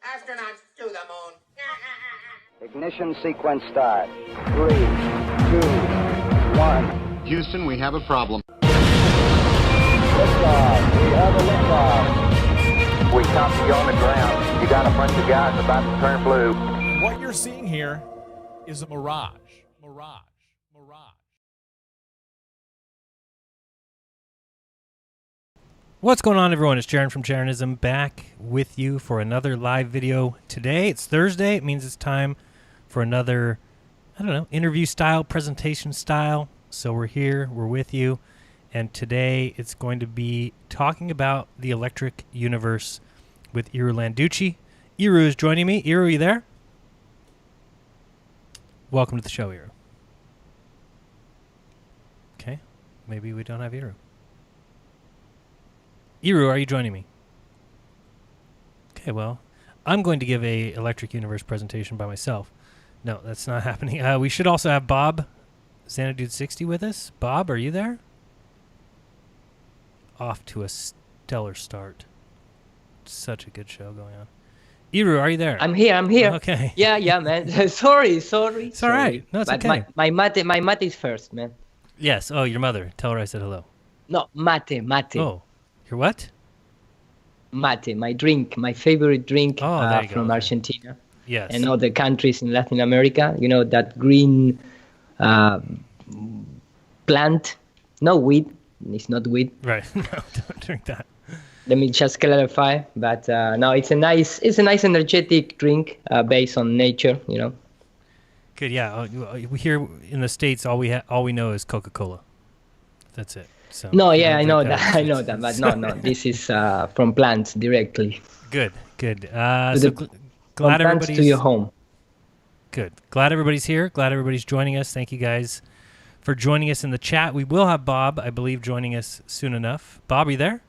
Astronauts to the moon. Ignition sequence start. 3, 2, 1. Houston, we have a problem. Liftoff. We have a liftoff. We copy you on the ground. You got a bunch of guys about to turn blue. What you're seeing here is a mirage. What's going on, everyone? It's Jaron from Jeranism back with you for another live video today. It's Thursday. It means it's time for another, interview style, presentation style. So we're here, we're with you. And today it's going to be talking about the electric universe with Iru Landucci. Iru is joining me. Iru, are you there? Welcome to the show, Iru. Okay, maybe we don't have Iru. Iru, are you joining me? Okay, well, I'm going to give a Electric Universe presentation by myself. No, that's not happening. We should also have Bob Xanadude60 with us. Bob, are you there? Off to a stellar start. Such a good show going on. Iru, are you there? I'm here. Okay. Yeah, man. Sorry. It's all right. No, it's but okay. My mate is first, man. Yes. Oh, your mother. Tell her I said hello. No, mate. Oh, your what? Mate, my drink, my favorite drink there you go. from Argentina. Yes. And other countries in Latin America. You know, that green plant. No weed. It's not weed. Right. No, don't drink that. Let me just clarify. But no, it's a nice energetic drink based on nature, you know. Good, yeah. We here in the States, all we know is Coca-Cola. That's it. So no, yeah, I know that, but no, this is from plants directly. Good. Glad Everybody's to your home. Good. Glad everybody's here. Glad everybody's joining us. Thank you guys for joining us in the chat. We will have Bob, I believe, joining us soon enough. Bob, are you there?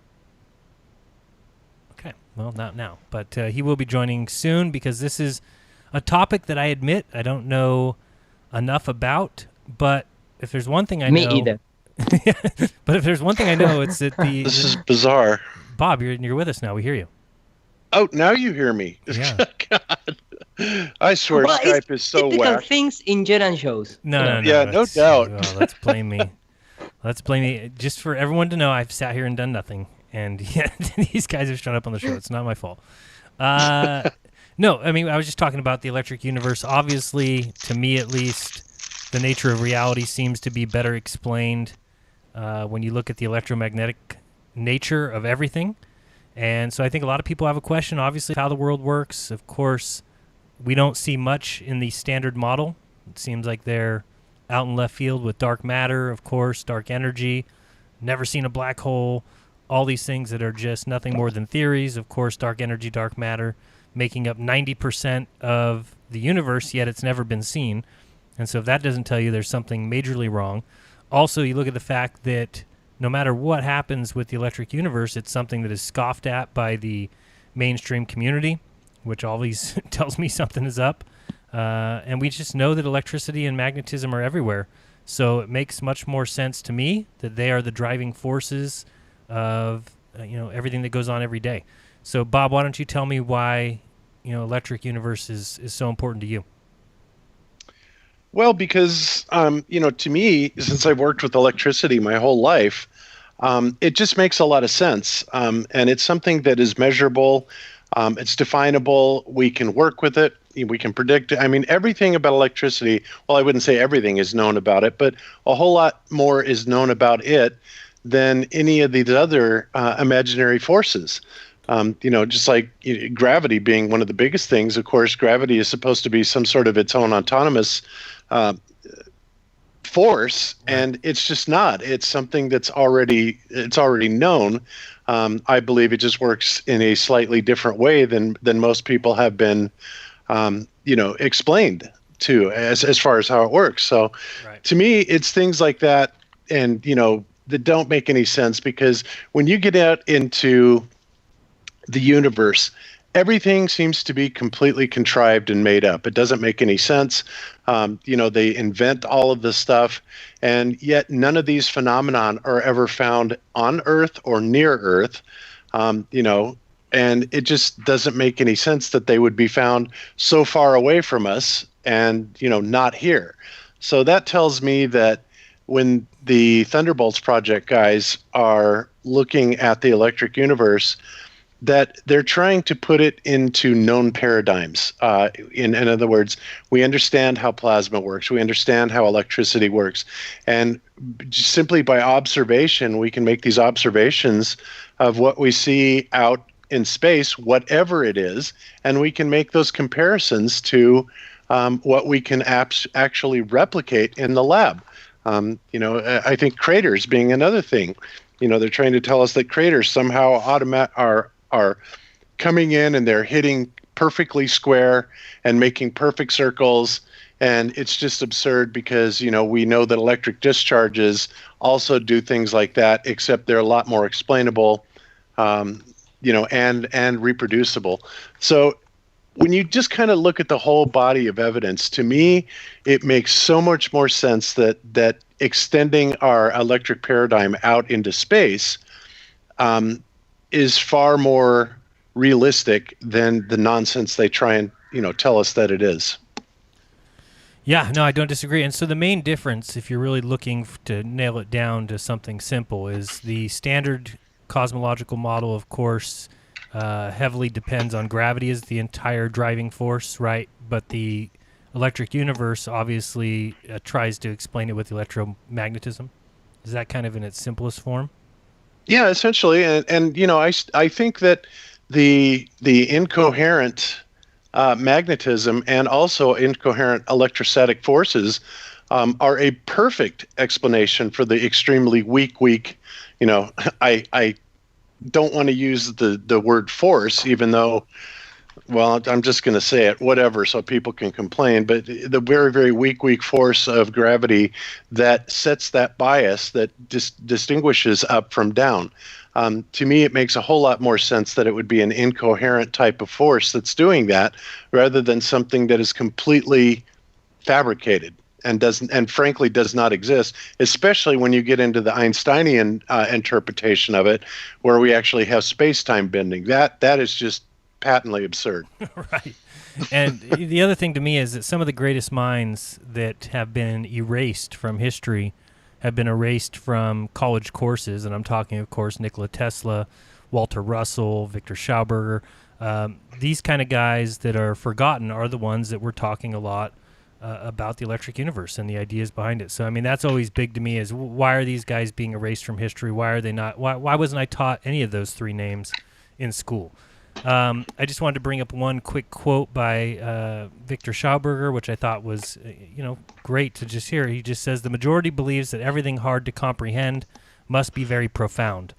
Okay. Well, not now, but he will be joining soon because this is a topic that I admit I don't know enough about. But if there's one thing I know, me either. But if there's one thing I know, it's that This is bizarre. Bob, you're with us now. We hear you. Oh, now you hear me. Yeah. God. I swear Skype is so typical whack. things in Jeran shows. No. Yeah, no doubt. Well, let's blame me. Just for everyone to know, I've sat here and done nothing. And yeah, these guys have shown up on the show. It's not my fault. No, I mean, I was just talking about the electric universe. Obviously, to me at least, the nature of reality seems to be better explained when you look at the electromagnetic nature of everything. And so I think a lot of people have a question, obviously, how the world works. Of course, we don't see much in the standard model. It seems like they're out in left field with dark matter, of course, dark energy, never seen a black hole, all these things that are just nothing more than theories. Of course, dark energy, dark matter, making up 90% of the universe, yet it's never been seen. And so if that doesn't tell you there's something majorly wrong. Also, you look at the fact that no matter what happens with the electric universe, it's something that is scoffed at by the mainstream community, which always tells me something is up. And we just know that electricity and magnetism are everywhere. So it makes much more sense to me that they are the driving forces of everything that goes on every day. So Bob, why don't you tell me why electric universe is so important to you? Well, because, to me, since I've worked with electricity my whole life, it just makes a lot of sense. And it's something that is measurable. It's definable. We can work with it. We can predict it. I mean, everything about electricity, well, I wouldn't say everything is known about it, but a whole lot more is known about it than any of these other imaginary forces. Just like gravity being one of the biggest things. Of course, gravity is supposed to be some sort of its own autonomous force, and it's just not. It's something that's already known. I believe it just works in a slightly different way than most people have been, explained to as far as how it works. So, To me, it's things like that, and that don't make any sense, because when you get out into the universe, everything seems to be completely contrived and made up. It doesn't make any sense. They invent all of this stuff, and yet none of these phenomenon are ever found on Earth or near Earth. And it just doesn't make any sense that they would be found so far away from us and, not here. So that tells me that when the Thunderbolts Project guys are looking at the electric universe, that they're trying to put it into known paradigms. In other words, we understand how plasma works. We understand how electricity works. And just simply by observation, we can make these observations of what we see out in space, whatever it is, and we can make those comparisons to what we can actually replicate in the lab. I think craters being another thing. They're trying to tell us that craters somehow are coming in and they're hitting perfectly square and making perfect circles. And it's just absurd because, we know that electric discharges also do things like that, except they're a lot more explainable, and reproducible. So when you just kind of look at the whole body of evidence, to me, it makes so much more sense that extending our electric paradigm out into space is far more realistic than the nonsense they try and tell us that it is. Yeah, no, I don't disagree. And so the main difference, if you're really looking to nail it down to something simple, is the standard cosmological model, of course, heavily depends on gravity as the entire driving force, right? But the electric universe obviously tries to explain it with electromagnetism. Is that kind of in its simplest form? Yeah, essentially. And I think that the incoherent magnetism and also incoherent electrostatic forces are a perfect explanation for the extremely weak. I don't want to use the word force, even though, well, I'm just going to say it, whatever, so people can complain. But the very, very weak force of gravity that sets that bias that distinguishes up from down. To me, it makes a whole lot more sense that it would be an incoherent type of force that's doing that, rather than something that is completely fabricated and frankly does not exist, especially when you get into the Einsteinian interpretation of it, where we actually have space-time bending. That is just patently absurd. Right. And the other thing to me is that some of the greatest minds that have been erased from history have been erased from college courses, and I'm talking, of course, Nikola Tesla, Walter Russell, Victor Schauberger. These kind of guys that are forgotten are the ones that we're talking a lot about the electric universe and the ideas behind it. So, I mean, that's always big to me, is why are these guys being erased from history? Why are they not? Why wasn't I taught any of those three names in school? I just wanted to bring up one quick quote by Victor Schauberger, which I thought was, great to just hear. He just says, "The majority believes that everything hard to comprehend must be very profound.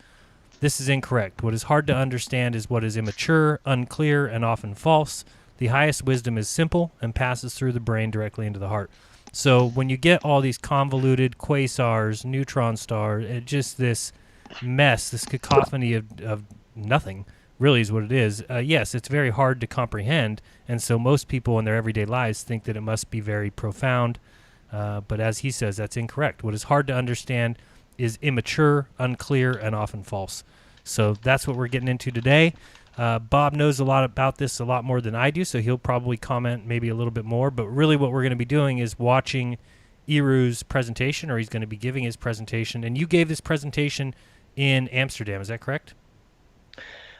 This is incorrect. What is hard to understand is what is immature, unclear, and often false. The highest wisdom is simple and passes through the brain directly into the heart." So when you get all these convoluted quasars, neutron stars, just this mess, this cacophony of nothing, really is what it is. Yes, it's very hard to comprehend, and so most people in their everyday lives think that it must be very profound. But as he says, that's incorrect. What is hard to understand is immature, unclear, and often false. So that's what we're getting into today. Bob knows a lot about this, a lot more than I do, so he'll probably comment maybe a little bit more. But really what we're going to be doing is watching Iru's presentation, or he's going to be giving his presentation. And you gave this presentation in Amsterdam, is that correct?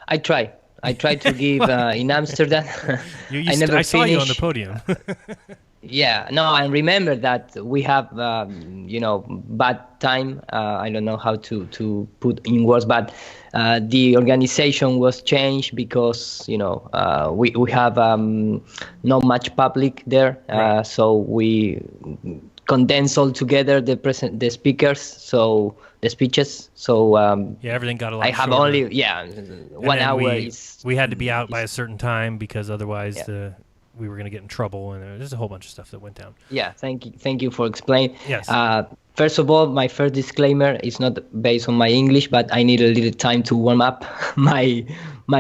I try to give in Amsterdam. I saw you on the podium. Yeah, no, I remember that we have, bad time. I don't know how to put in words, but the organization was changed because, we have not much public there. Right. So we condense all together the speakers, so the speeches. So everything got a lot I have shorter. only 1 hour. We had to be out by a certain time because otherwise we were going to get in trouble, and there's a whole bunch of stuff that went down. Yeah, thank you for explaining. Yes. First of all, my first disclaimer is not based on my English, but I need a little time to warm up my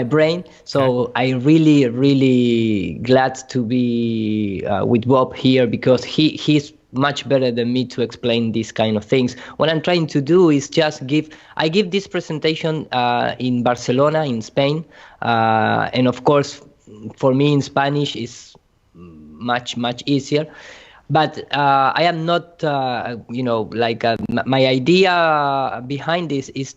brain. So Okay. I really glad to be with Bob here, because he much better than me to explain these kind of things. What I'm trying to do is just I give this presentation in Barcelona, in Spain, and of course, for me in Spanish is much easier. But I am not, my idea behind this is,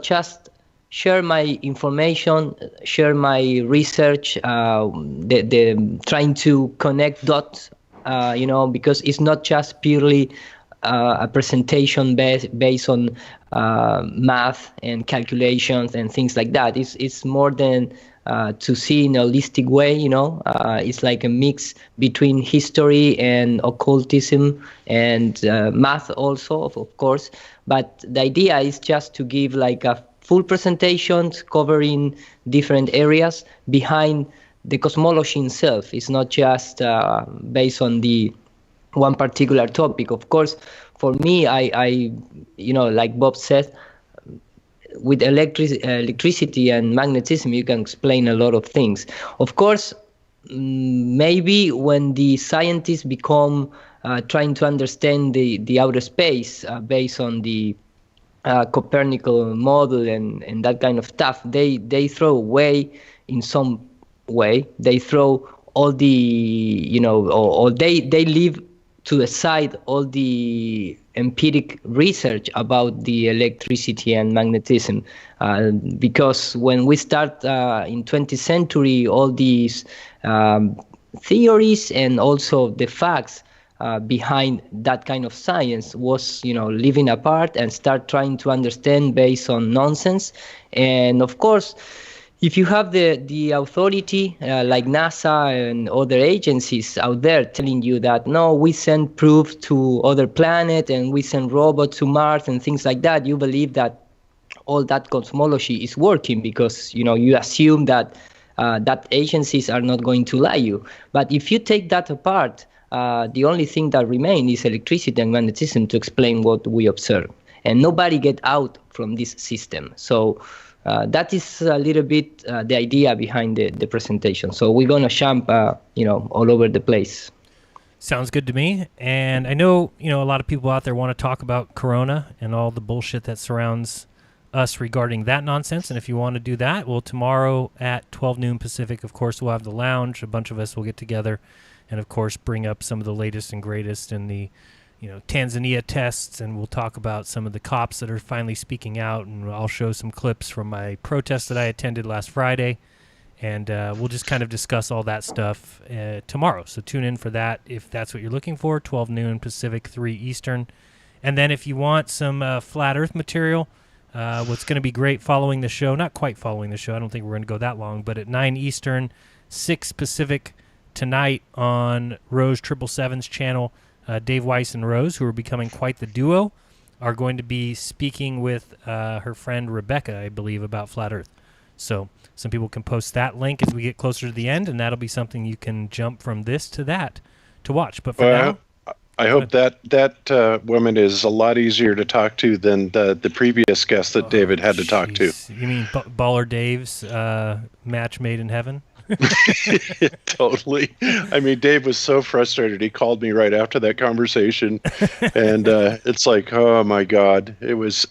just share my information, share my research, the trying to connect dots, because it's not just purely a presentation based on math and calculations and things like that. It's more than to see in a holistic way, it's like a mix between history and occultism and math also, of course. But the idea is just to give like a full presentations covering different areas behind the cosmology itself. It's not just based on the one particular topic. Of course, for me, I like Bob said, with electricity and magnetism, you can explain a lot of things. Of course, maybe when the scientists become trying to understand the outer space based on the Copernican model and that kind of stuff, they throw away in some way. They throw all the, or they leave to the side all the empiric research about the electricity and magnetism, because when we start in 20th century, all these theories and also the facts behind that kind of science was, living apart and start trying to understand based on nonsense. And of course, if you have the authority like NASA and other agencies out there telling you that, no, we send proof to other planet and we send robots to Mars and things like that, you believe that all that cosmology is working because, you assume that that agencies are not going to lie you. But if you take that apart, the only thing that remains is electricity and magnetism to explain what we observe. And nobody get out from this system. So that is a little bit the idea behind the presentation. So we're going to jump, all over the place. Sounds good to me. And I know, a lot of people out there want to talk about Corona and all the bullshit that surrounds us regarding that nonsense. And if you want to do that, well, tomorrow at 12 noon Pacific, of course, we'll have the lounge. A bunch of us will get together and, of course, bring up some of the latest and greatest in the Tanzania tests, and we'll talk about some of the cops that are finally speaking out, and I'll show some clips from my protest that I attended last Friday, and we'll just kind of discuss all that stuff tomorrow. So tune in for that if that's what you're looking for, 12 noon Pacific, 3 Eastern. And then if you want some Flat Earth material, what's going to be great following the show, not quite following the show, I don't think we're going to go that long, but at 9 Eastern, 6 Pacific tonight on Rose 777's channel, Dave Weiss and Rose, who are becoming quite the duo, are going to be speaking with her friend Rebecca, I believe, about Flat Earth. So some people can post that link as we get closer to the end, and that'll be something you can jump from this to that to watch. But for now, I hope that woman is a lot easier to talk to than the previous guest that David had to talk to. You mean Baller Dave's match made in heaven? Totally. I mean, Dave was so frustrated. He called me right after that conversation, and it's like, oh my God,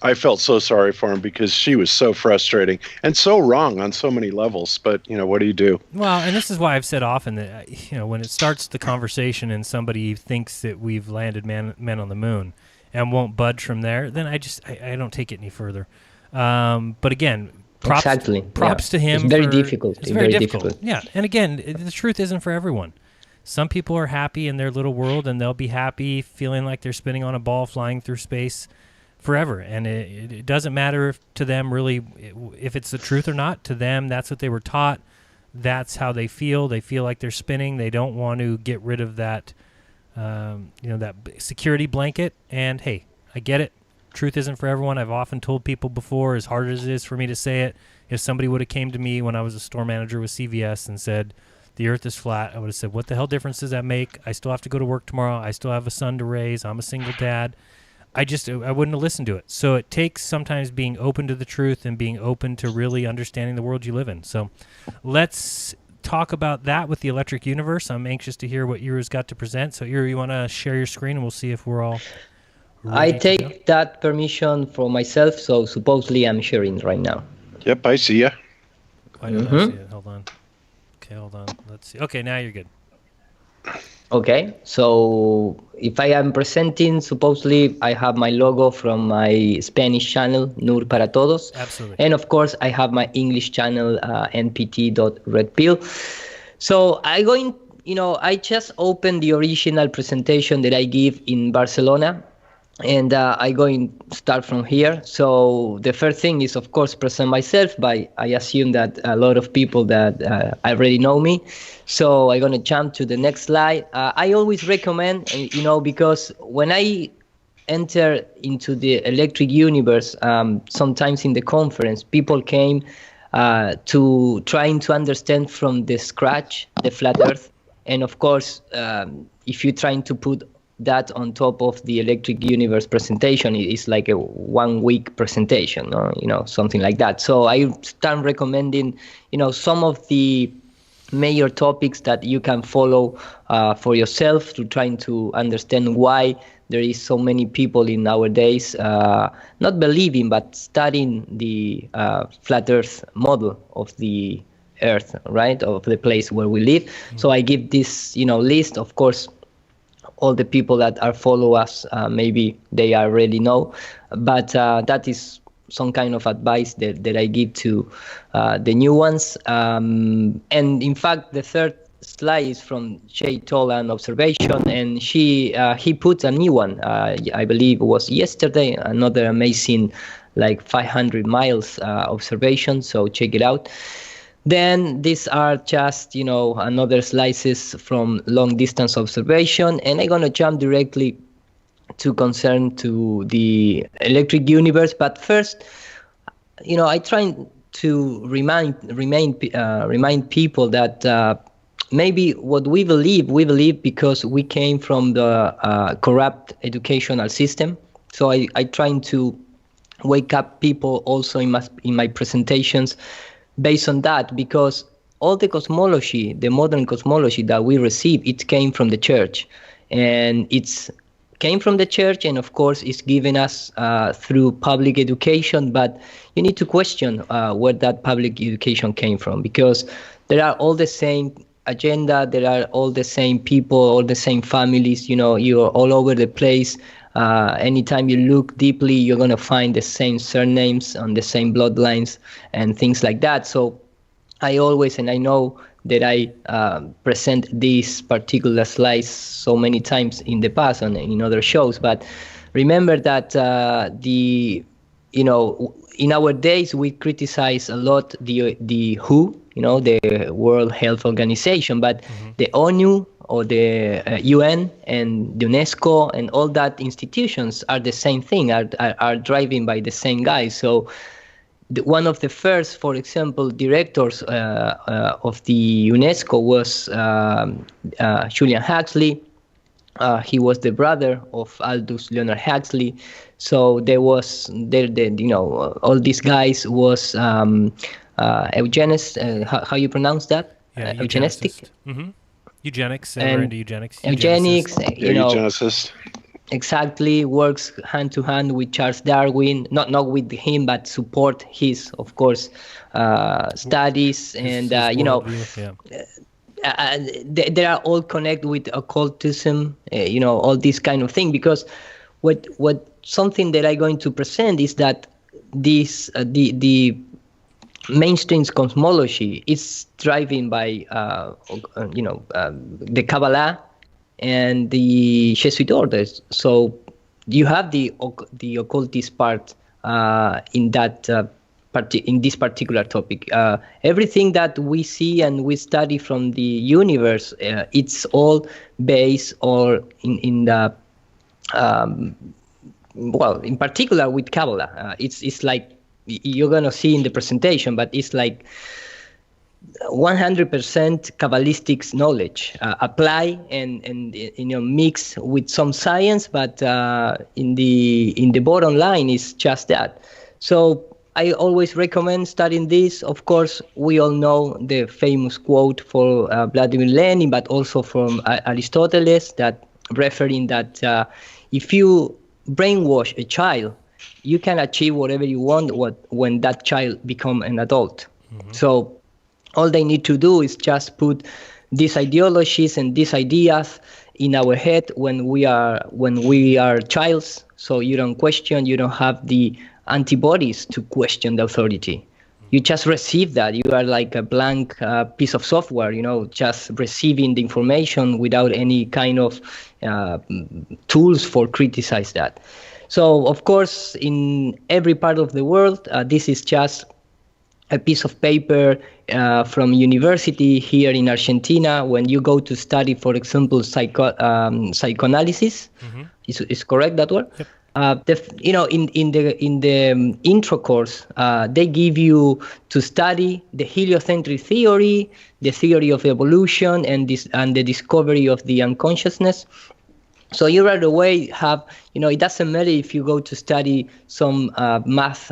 I felt so sorry for him because she was so frustrating and so wrong on so many levels. But what do you do? Well, and this is why I've said often that when it starts the conversation and somebody thinks that we've landed men on the moon and won't budge from there, then I don't take it any further. But again, props to him. It's very difficult. It's very difficult. Yeah, and again, the truth isn't for everyone. Some people are happy in their little world, and they'll be happy feeling like they're spinning on a ball flying through space forever. And it doesn't matter to them really if it's the truth or not. To them, that's what they were taught. That's how they feel. They feel like they're spinning. They don't want to get rid of that, that security blanket. And hey, I get it. Truth isn't for everyone. I've often told people before, as hard as it is for me to say it, if somebody would have came to me when I was a store manager with CVS and said, the earth is flat, I would have said, what the hell difference does that make? I still have to go to work tomorrow. I still have a son to raise. I'm a single dad. I wouldn't have listened to it. So it takes sometimes being open to the truth and being open to really understanding the world you live in. So let's talk about that with the electric universe. I'm anxious to hear what Iru's got to present. So, Iru, you want to share your screen, and we'll see if we're all I ready to go? take that permission for myself, so supposedly I'm sharing right now. Yep, I see ya. I don't know. See it. Hold on. Okay, hold on. Let's see. Okay, now you're good. Okay, so if I am presenting, supposedly I have my logo from my Spanish channel, Nur para Todos. Absolutely. And of course, I have my English channel, npt.redpill. So I just opened the original presentation that I give in Barcelona. And I'm going to start from here. So the first thing is, of course, present myself, but I assume that a lot of people that already know me. So I'm going to jump to the next slide. I always recommend, because when I enter into the electric universe, sometimes in the conference, people came to trying to understand from the scratch the flat Earth. And of course, if you're trying to put that on top of the electric universe presentation, it's like a 1 week presentation, or something like that. So I start recommending some of the major topics that you can follow for yourself, to trying to understand why there is so many people in nowadays not believing but studying the flat Earth model of the Earth, right, of the place where we live. So I give this list. Of course, all the people that are follow us, maybe they already know, but that is some kind of advice that I give to the new ones. And in fact, the third slide is from Jay Tolan observation, and he put a new one. I believe it was yesterday, another amazing, like 500 miles observation. So check it out. Then these are just, another slices from long distance observation, and I'm gonna jump directly to concern to the electric universe. But first, I try to remind people that maybe what we believe because we came from the corrupt educational system. So I trying to wake up people also in my presentations based on that, because all the cosmology, the modern cosmology that we receive, it came from the church, and it's came from the church, and of course it's given us through public education. But you need to question where that public education came from, because there are all the same agenda, there are all the same people, all the same families, you're all over the place. Anytime you look deeply, you're going to find the same surnames on the same bloodlines and things like that. So I always, and I know that I present these particular slides so many times in the past and in other shows, but remember that in our days we criticize a lot the WHO, the World Health Organization, but the ONU or the UN and the UNESCO and all that institutions are the same thing, are driven by the same guys. So one of the first, for example, directors of the UNESCO was Julian Huxley. He was the brother of Aldous Leonard Huxley. So all these guys was eugenics. How you pronounce that? Yeah, eugenistic. Mm-hmm. Eugenics. We're And into eugenics. eugenics. Eugenicist. Exactly, works hand to hand with Charles Darwin. Not with him, but support his, of course, studies. And worldview, yeah. they are all connected with occultism, all this kind of thing. Because what something that I'm going to present is that this the mainstream cosmology is driven by the Kabbalah and the Jesuit orders. So you have the occultist part in that in this particular topic. Everything that we see and we study from the universe, it's all based or in the in particular with Kabbalah. It's like you're gonna see in the presentation, but it's like 100% Kabbalistic knowledge apply and mix with some science, but in the bottom line is just that. So I always recommend studying this. Of course, we all know the famous quote for Vladimir Lenin, but also from Aristoteles, that referring that if you brainwash a child, you can achieve whatever you want when that child become an adult. So all they need to do is just put these ideologies and these ideas in our head when we are childs. So you don't question, you don't have the antibodies to question the authority. You just receive that. You are like a blank piece of software, just receiving the information without any kind of tools for criticize that. So, of course, in every part of the world, this is just a piece of paper from university here in Argentina. When you go to study, for example, psychoanalysis, is correct that word? Yep. In the intro course, they give you to study the heliocentric theory, the theory of evolution, and the discovery of the unconsciousness. So you right away have, it doesn't matter if you go to study some math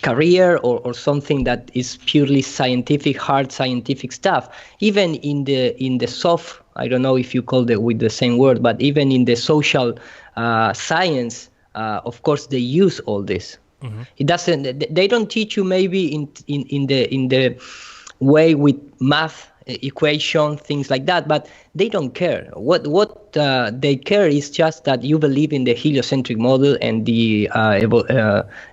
career or something that is purely scientific, hard scientific stuff. Even in the soft, I don't know if you call it with the same word, but even in the social science, of course they use all this. It doesn't. They don't teach you maybe in the way with math equation, things like that, but they don't care. What they care is just that you believe in the heliocentric model and the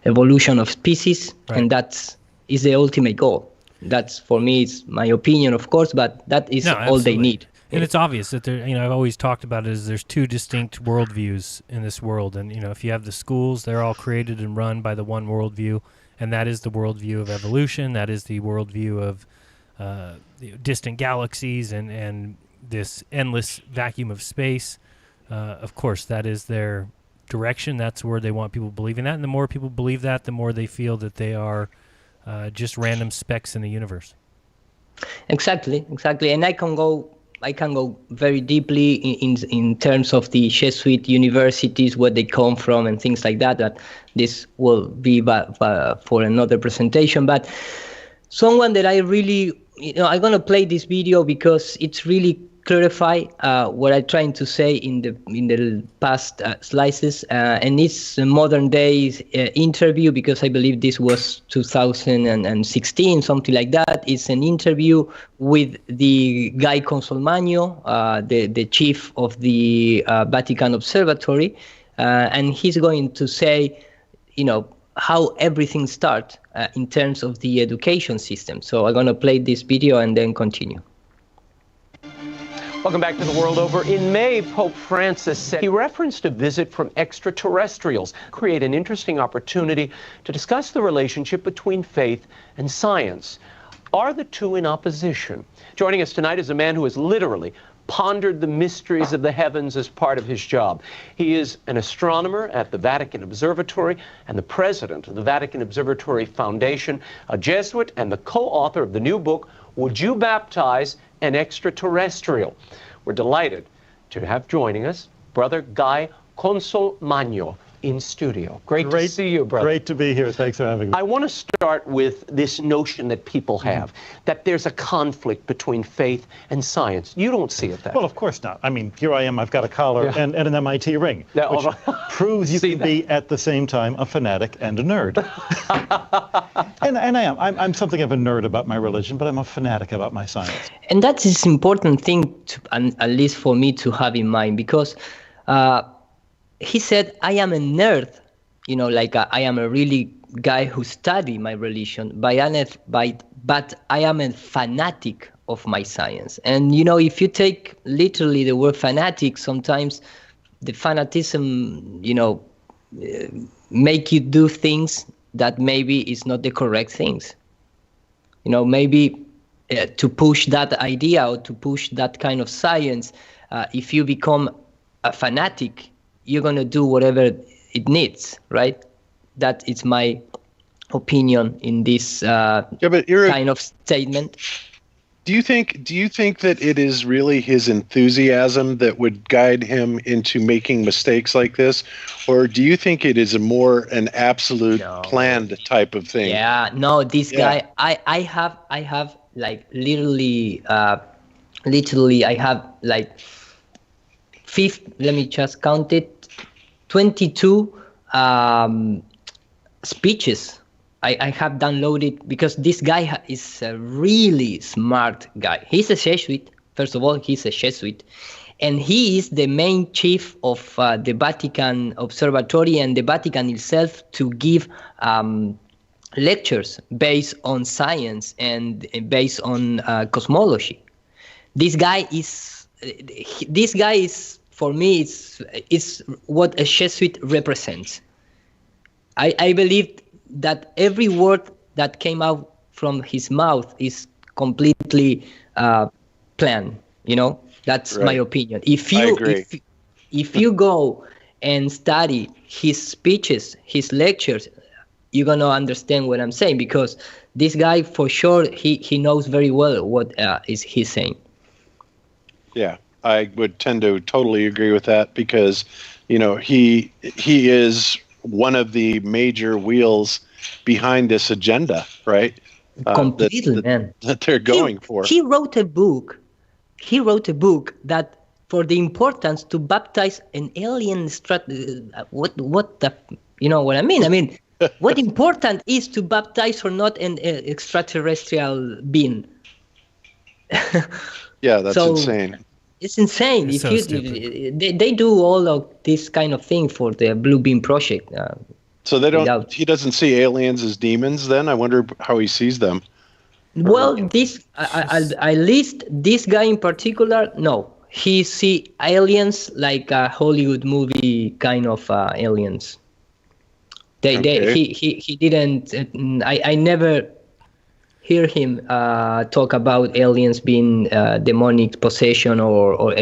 evolution of species, right. And that is the ultimate goal. That's, for me, it's my opinion, of course, but that is all they need. And it's obvious that there, I've always talked about it as there's two distinct worldviews in this world, and if you have the schools, they're all created and run by the one worldview, and that is the worldview of evolution. That is the worldview of distant galaxies and this endless vacuum of space. Of course, that is their direction. That's where they want people believing that. And the more people believe that, the more they feel that they are just random specks in the universe. Exactly. And I can go very deeply in terms of the Jesuit universities, where they come from and things like that. That this will be for another presentation. But someone that I really, I'm going to play this video because it's really clarify what I'm trying to say in the past slices, and it's a modern day interview, because I believe this was 2016, something like that. It's an interview with the Guy Consolmagno, the chief of the Vatican Observatory, and he's going to say, how everything starts in terms of the education system. So I'm going to play this video and then continue. Welcome back to The World Over. In May, Pope Francis said he referenced a visit from extraterrestrials, create an interesting opportunity to discuss the relationship between faith and science. Are the two in opposition? Joining us tonight is a man who has literally pondered the mysteries of the heavens as part of his job. He is an astronomer at the Vatican Observatory and the president of the Vatican Observatory Foundation, a Jesuit, and the co-author of the new book, Would You Baptize an Extraterrestrial? We're delighted to have joining us Brother Guy Consolmagno in studio. Great to see you, brother. Great to be here. Thanks for having me. I want to start with this notion that people have, that there's a conflict between faith and science. You don't see it that way. Well, of course not. I mean, here I am. I've got a collar and an MIT ring, which proves you can be at the same time a fanatic and a nerd. and I am. I'm something of a nerd about my religion, but I'm a fanatic about my science. And that is an important thing, at least for me, to have in mind, because he said, I am a nerd, I am a really guy who study my religion, but I am a fanatic of my science. And, if you take literally the word fanatic, sometimes the fanatism, make you do things that maybe is not the correct things. Maybe to push that idea or to push that kind of science, if you become a fanatic, you're going to do whatever it needs, right? That is my opinion in this kind of statement. Do you think that it is really his enthusiasm that would guide him into making mistakes like this, or do you think it is an absolute planned type of thing? Yeah, no, this guy, I have like literally I have like let me just count it, 22 speeches I have downloaded, because this guy is a really smart guy. He's a Jesuit. First of all, he's a Jesuit. And he is the main chief of the Vatican Observatory and the Vatican itself to give lectures based on science and based on cosmology. This guy is, for me, it's what a Jesuit represents. I believe that every word that came out from his mouth is completely planned. That's my opinion. If you go and study his speeches, his lectures, you're gonna understand what I'm saying, because this guy, for sure, he knows very well what he's saying. Yeah, I would tend to totally agree with that, because he is one of the major wheels behind this agenda, right? Completely, man. That they're going for. He wrote a book that, for the importance to baptize an alien what the, you know what I mean? I mean, what important is to baptize or not an extraterrestrial being? Yeah, that's insane. It's insane. It's They do all of this kind of thing for the Blue Beam Project. So he doesn't see aliens as demons then? I wonder how he sees them. Well, at least this guy in particular, no. He see aliens like a Hollywood movie kind of aliens. He didn't. I never hear him talk about aliens being demonic possession or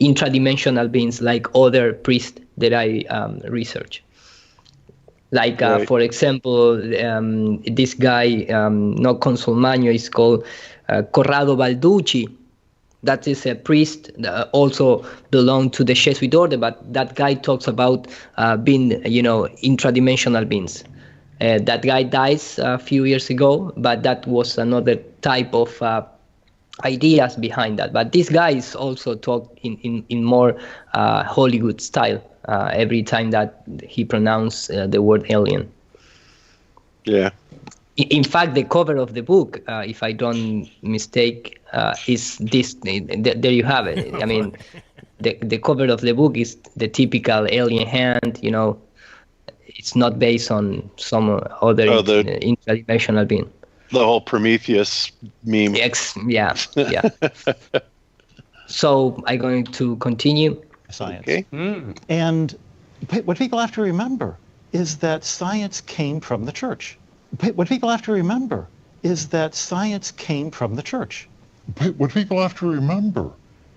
intradimensional beings like other priests that I research. Like, for example, this guy, not Consul Magno, is called Corrado Balducci. That is a priest that also belonged to the Jesuit order, but that guy talks about being, intradimensional beings. That guy dies a few years ago, but that was another type of ideas behind that. But this guy is also talk in more Hollywood style every time that he pronounced the word alien. Yeah. In fact, the cover of the book, if I don't mistake, is this. There you have it. I mean, the cover of the book is the typical alien hand. It's not based on some other interdimensional being. The whole Prometheus meme. Yeah. So I'm going to continue. Science. Okay. And what people have to remember is that science came from the church. What people have to remember is that science came from the church. What people have to remember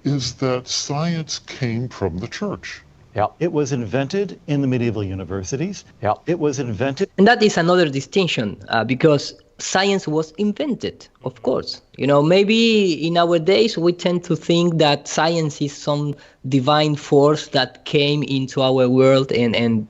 is that science came from the church. Yeah. It was invented in the medieval universities. Yeah. It was invented. And that is another distinction, because science was invented, of course. Maybe in our days we tend to think that science is some divine force that came into our world and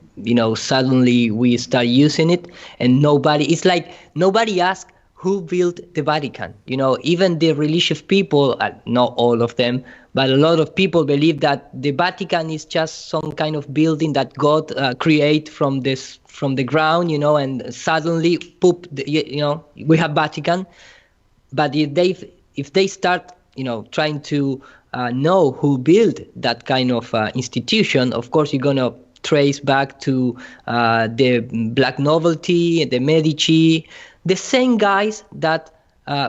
suddenly we start using it, and it's like nobody asked who built the Vatican. Even the religious people, not all of them, but a lot of people believe that the Vatican is just some kind of building that God created from the ground, and suddenly, poop, we have Vatican. But if they start, trying to know who built that kind of institution, of course you're gonna trace back to the Black Novelty, the Medici, the same guys that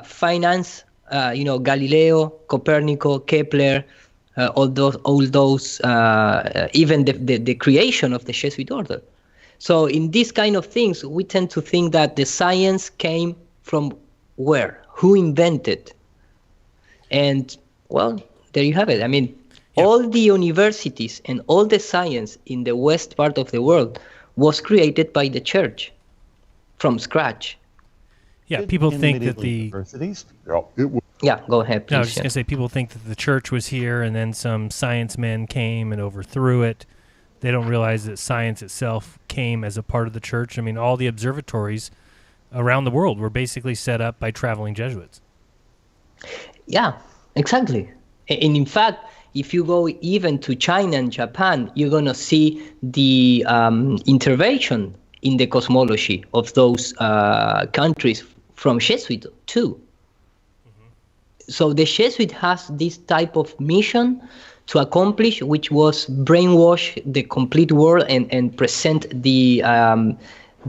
finance, Galileo, Copernico, Kepler, all those, even the creation of the Jesuit order. So in these kind of things, we tend to think that the science came from where? Who invented? And, well, there you have it. I mean, all the universities and all the science in the west part of the world was created by the church from scratch. Yeah, people think that the... universities. Yeah, go ahead, please. No, I was just going to say, people think that the church was here and then some science men came and overthrew it. They don't realize that science itself came as a part of the church. I mean, all the observatories around the world were basically set up by traveling Jesuits. Yeah, exactly. And in fact, if you go even to China and Japan, you're going to see the intervention in the cosmology of those countries from Jesuit too. So the Jesuit has this type of mission to accomplish, which was brainwash the complete world and present the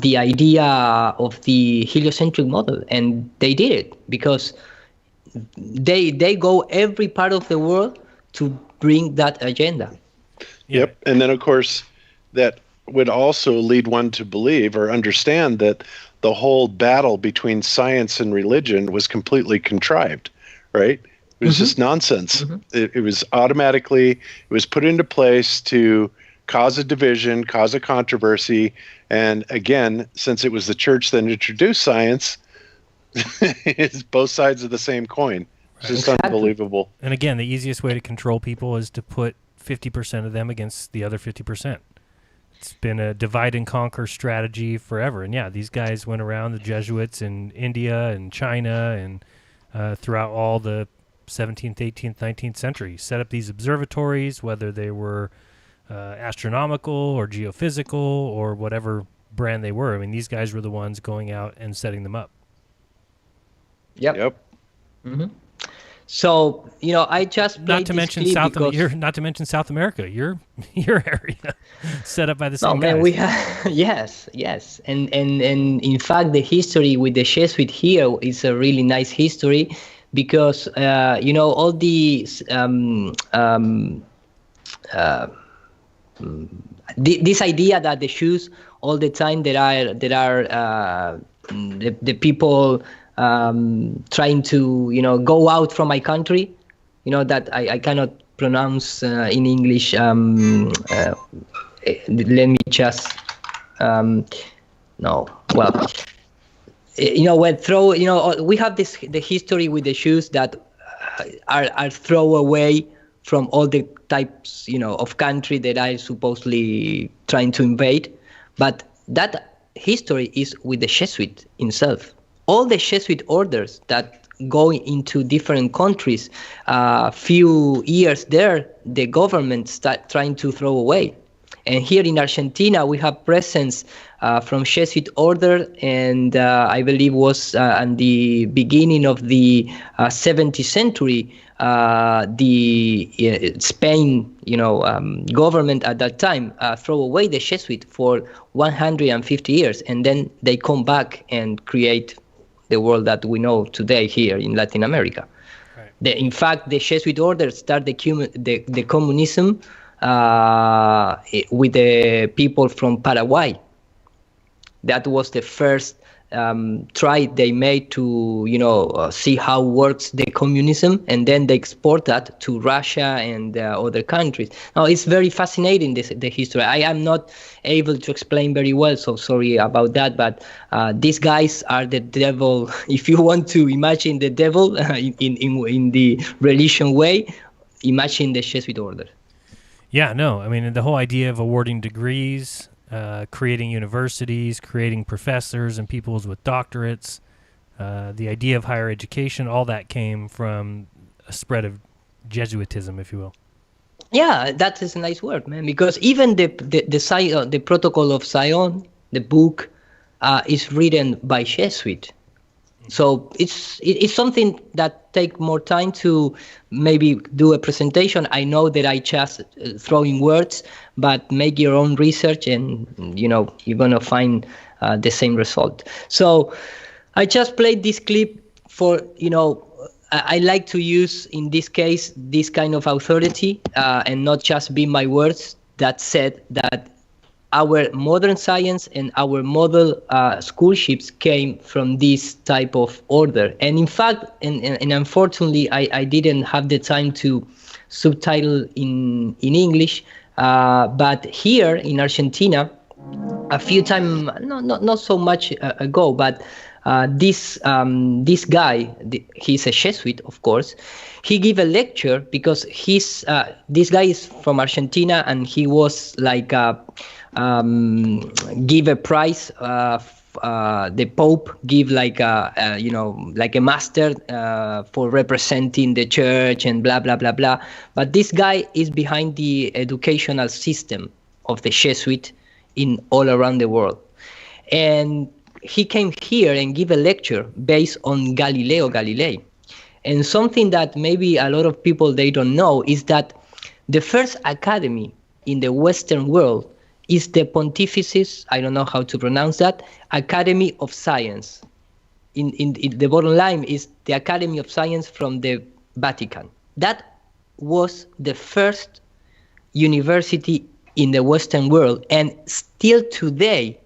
idea of the heliocentric model. And they did it because they go every part of the world to bring that agenda. Yep. And then, of course, that would also lead one to believe or understand that the whole battle between science and religion was completely contrived. Right? It was just nonsense. It was automatically, it was put into place to cause a division, cause a controversy. And again, since it was the church that introduced science, it's both sides of the same coin. It's just unbelievable. And again, the easiest way to control people is to put 50% of them against the other 50%. It's been a divide and conquer strategy forever. And yeah, these guys went around, the Jesuits in India and China and throughout all the 17th, 18th, 19th century, set up these observatories, whether they were astronomical or geophysical or whatever brand they were. I mean, these guys were the ones going out and setting them up. Yep. So, I just not to mention South America, your area, set up by the same guys. We have yes, and in fact, the history with the Jesuit here is a really nice history because all these this idea that the Jews all the time there are the people trying to go out from my country, that I cannot pronounce in English. Let me just no. Well, we have the history with the Jews that are throw away from all the types of country that are supposedly trying to invade, but that history is with the Jesuit himself. All the Jesuit orders that go into different countries, few years there, the government start trying to throw away. And here in Argentina, we have presence from Jesuit order, and I believe was in the beginning of the 17th century, the Spain, government at that time throw away the Jesuit for 150 years, and then they come back and create the world that we know today here in Latin America. Right. In fact, the Jesuit order started the communism with the people from Paraguay. That was the first try they made to see how works the communism, and then they export that to Russia and other countries. Now it's very fascinating, the history. I am not able to explain very well, so sorry about that, but these guys are the devil. If you want to imagine the devil in the religion way, imagine the Jesuit order. Yeah, no, I mean, the whole idea of awarding degrees, creating universities, creating professors and people with doctorates, the idea of higher education, all that came from a spread of Jesuitism, if you will. Yeah, that is a nice word, man, because even the Protocol of Zion, the book, is written by Jesuit. So it's something that take more time to maybe do a presentation. I know that I just throw in words, but make your own research and you're gonna find the same result. So I just played this clip for I like to use in this case this kind of authority and not just be my words that said that our modern science and our model school ships came from this type of order. And in fact, and unfortunately, I didn't have the time to subtitle in English, but here in Argentina, a few times, not so much ago, but this guy, he's a Jesuit, of course. He gave a lecture because this guy is from Argentina, and he was like give a prize. The Pope give like a master for representing the church and blah blah blah blah. But this guy is behind the educational system of the Jesuit in all around the world, and he came here and give a lecture based on Galileo Galilei. And something that maybe a lot of people, they don't know, is that the first academy in the Western world is the Pontifices, I don't know how to pronounce that, Academy of Science. In the bottom line is the Academy of Science from the Vatican. That was the first university in the Western world, and still today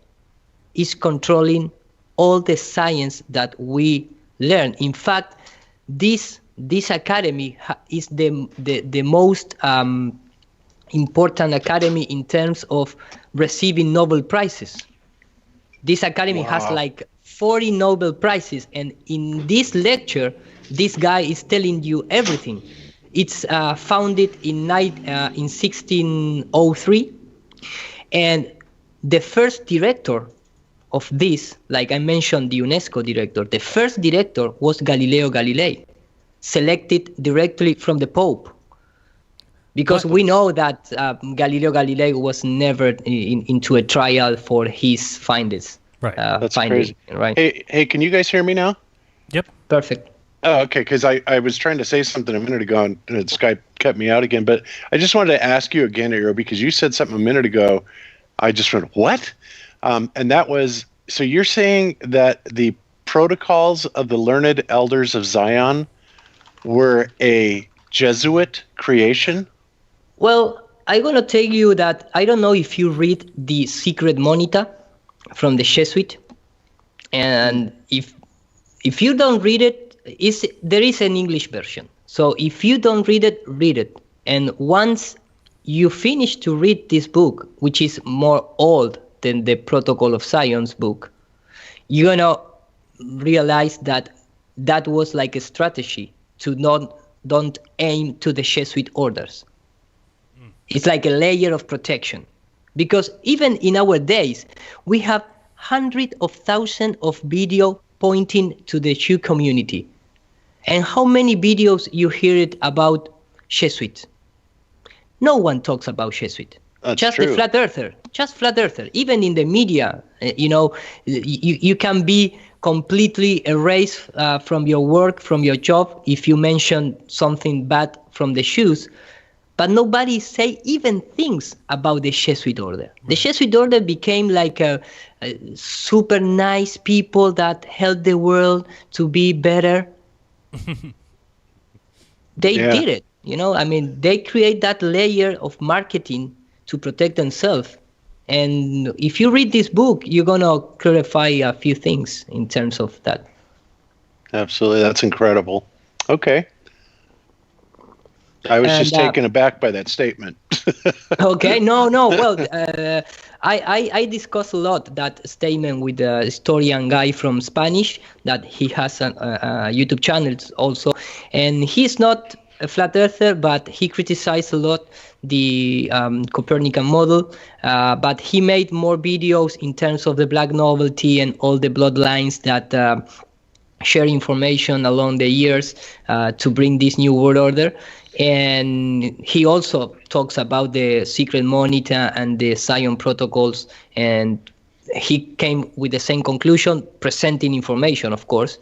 is controlling all the science that we learn. In fact, this academy is the most important academy in terms of receiving Nobel Prizes. This academy has like 40 Nobel Prizes, and in this lecture, this guy is telling you everything. It's founded in 1603, and the first director of this, like I mentioned, the UNESCO director, the first director was Galileo Galilei, selected directly from the Pope. Because we know that Galileo Galilei was never into a trial for his findings. Right. That's findings, crazy. Right. Hey, can you guys hear me now? Yep. Perfect. Oh, okay, because I was trying to say something a minute ago and Skype cut me out again. But I just wanted to ask you again, Eero, because you said something a minute ago. I just went, what? And that was, so you're saying that the protocols of the learned elders of Zion were a Jesuit creation? Well, I'm going to tell you that I don't know if you read the Secret Monita from the Jesuit. And if you don't read it, there is an English version. So if you don't read it, read it. And once you finish to read this book, which is more old than the Protocol of Science book, you're going to realize that that was like a strategy to don't aim to the Jesuit orders. It's like a layer of protection. Because even in our days, we have hundreds of thousands of videos pointing to the Jew community. And how many videos you hear it about Jesuits? No one talks about Jesuit. That's just true. the flat earther. Just flat earther. Even in the media, you can be completely erased from your work, from your job, if you mention something bad from the Jews. But nobody say even things about the Jesuit order. Right. The Jesuit order became like a super nice people that help the world to be better. They did it, I mean, they create that layer of marketing to protect themselves. And if you read this book, you're going to clarify a few things in terms of that. Absolutely. That's incredible. Okay. I was just taken aback by that statement. Okay, no. Well, I discuss a lot that statement with the historian guy from Spanish, that he has a YouTube channel also. And he's not a flat earther, but he criticized a lot the Copernican model. But he made more videos in terms of the black novelty and all the bloodlines that share information along the years to bring this new world order. And he also talks about the Secret Monita and the Zion protocols, and he came with the same conclusion, presenting information, of course.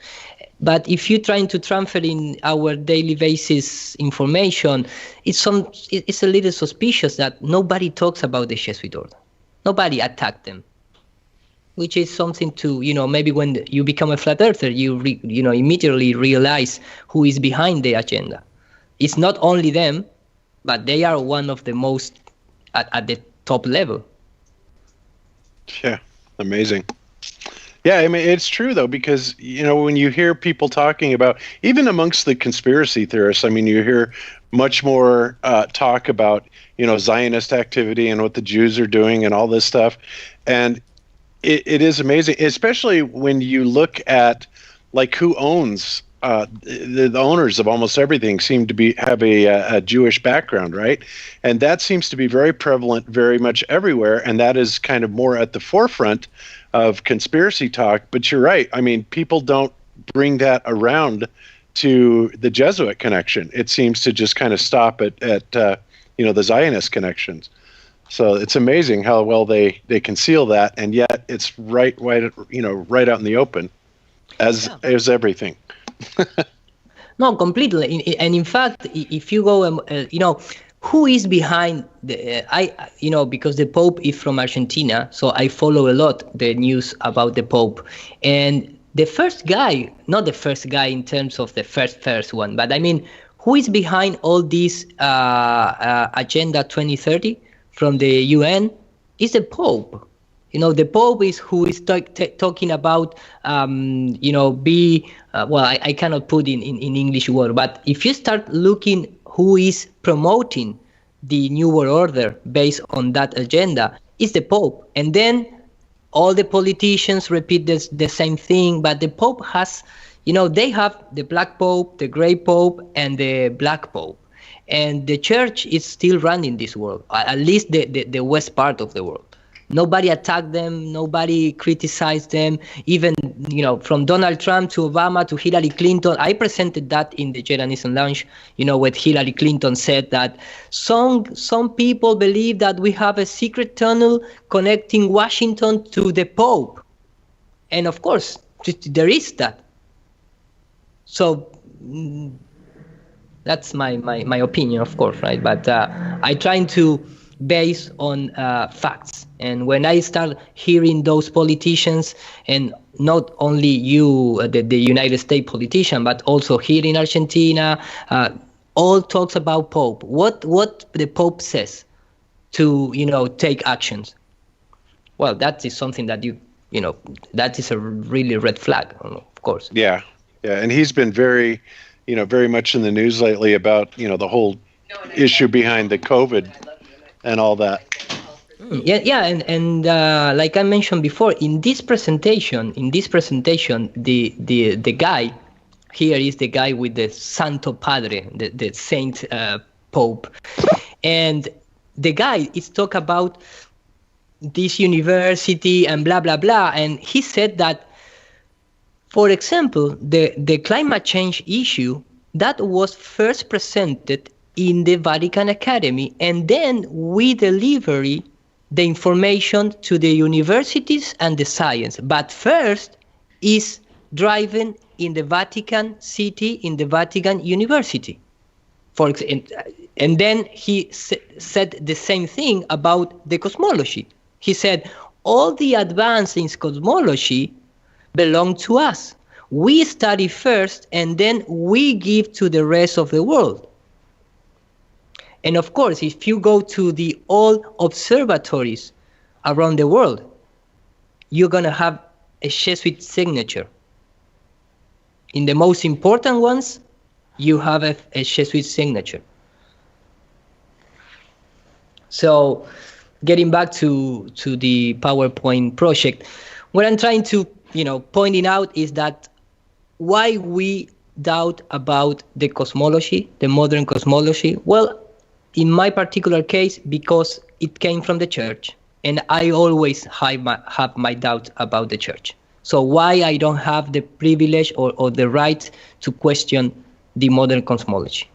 But if you're trying to transfer in our daily basis information, it's a little suspicious that nobody talks about the Jesuit order. Nobody attacked them, which is something to, maybe when you become a flat earther, you immediately realize who is behind the agenda. It's not only them, but they are one of the most at the top level. Yeah, amazing. Yeah, I mean, it's true, though, because, when you hear people talking about, even amongst the conspiracy theorists, I mean, you hear much more talk about, Zionist activity and what the Jews are doing and all this stuff. And it is amazing, especially when you look at like who owns the owners of almost everything seem to have a Jewish background, right? And that seems to be very prevalent very much everywhere, and that is kind of more at the forefront of conspiracy talk. But you're right. I mean, people don't bring that around to the Jesuit connection. It seems to just kind of stop at the Zionist connections. So it's amazing how well they conceal that, and yet it's right out in the open, as everything. No, completely. And in fact, if you go, who is behind because the Pope is from Argentina, so I follow a lot the news about the Pope. And the first guy, not the first guy in terms of the first one, but I mean, who is behind all this Agenda 2030 from the UN is the Pope. The Pope is who is talking about, I cannot put in English word, but if you start looking who is promoting the New World Order based on that agenda, it's the Pope. And then all the politicians repeat the same thing, but the Pope has, they have the Black Pope, the Gray Pope, and the Black Pope. And the church is still running this world, at least the west part of the world. Nobody attacked them, nobody criticized them, even, from Donald Trump to Obama to Hillary Clinton. I presented that in the Jeranism Lounge, when Hillary Clinton said that some people believe that we have a secret tunnel connecting Washington to the Pope. And of course, there is that. So that's my opinion, of course, right? But I try to base on facts. And when I start hearing those politicians, and not only the United States politician, but also here in Argentina, all talks about Pope. What the Pope says to take actions. Well, that is something that that is a really red flag, of course. Yeah, and he's been very much in the news lately about the whole issue behind the COVID and all that. Yeah, and like I mentioned before, in this presentation, the guy here is the guy with the Santo Padre, the Saint Pope, and the guy is talk about this university and blah blah blah, and he said that, for example, the climate change issue that was first presented in the Vatican Academy, and then we deliver the information to the universities and the science. But first is driving in the Vatican City, in the Vatican University. And then he said the same thing about the cosmology. He said, all the advances in cosmology belong to us. We study first, and then we give to the rest of the world. And of course, if you go to the all observatories around the world, you're going to have a Jesuit signature. In the most important ones, you have a Jesuit signature. So getting back to the PowerPoint project, what I'm trying to pointing out is that why we doubt about the cosmology, the modern cosmology. Well, in my particular case, because it came from the church, and I always have my doubt about the church. So why I don't have the privilege or the right to question the modern cosmology?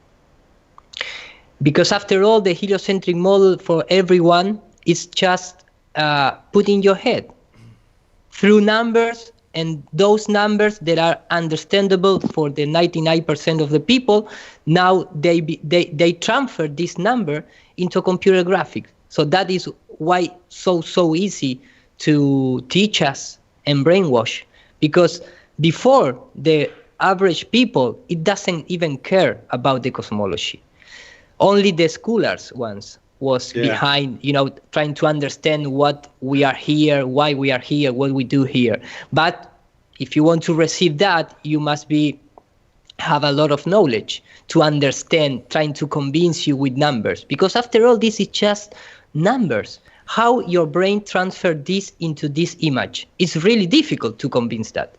Because after all, the heliocentric model for everyone is just put in your head through numbers, and those numbers that are understandable for the 99% of the people, now they transfer this number into computer graphics. So that is why so easy to teach us and brainwash, because before the average people, it doesn't even care about the cosmology. Only the scholars ones was behind, trying to understand what we are here, why we are here, what we do here. But if you want to receive that, you must have a lot of knowledge to understand, trying to convince you with numbers. Because after all, this is just numbers. how your brain transferred this into this image. It's really difficult to convince that.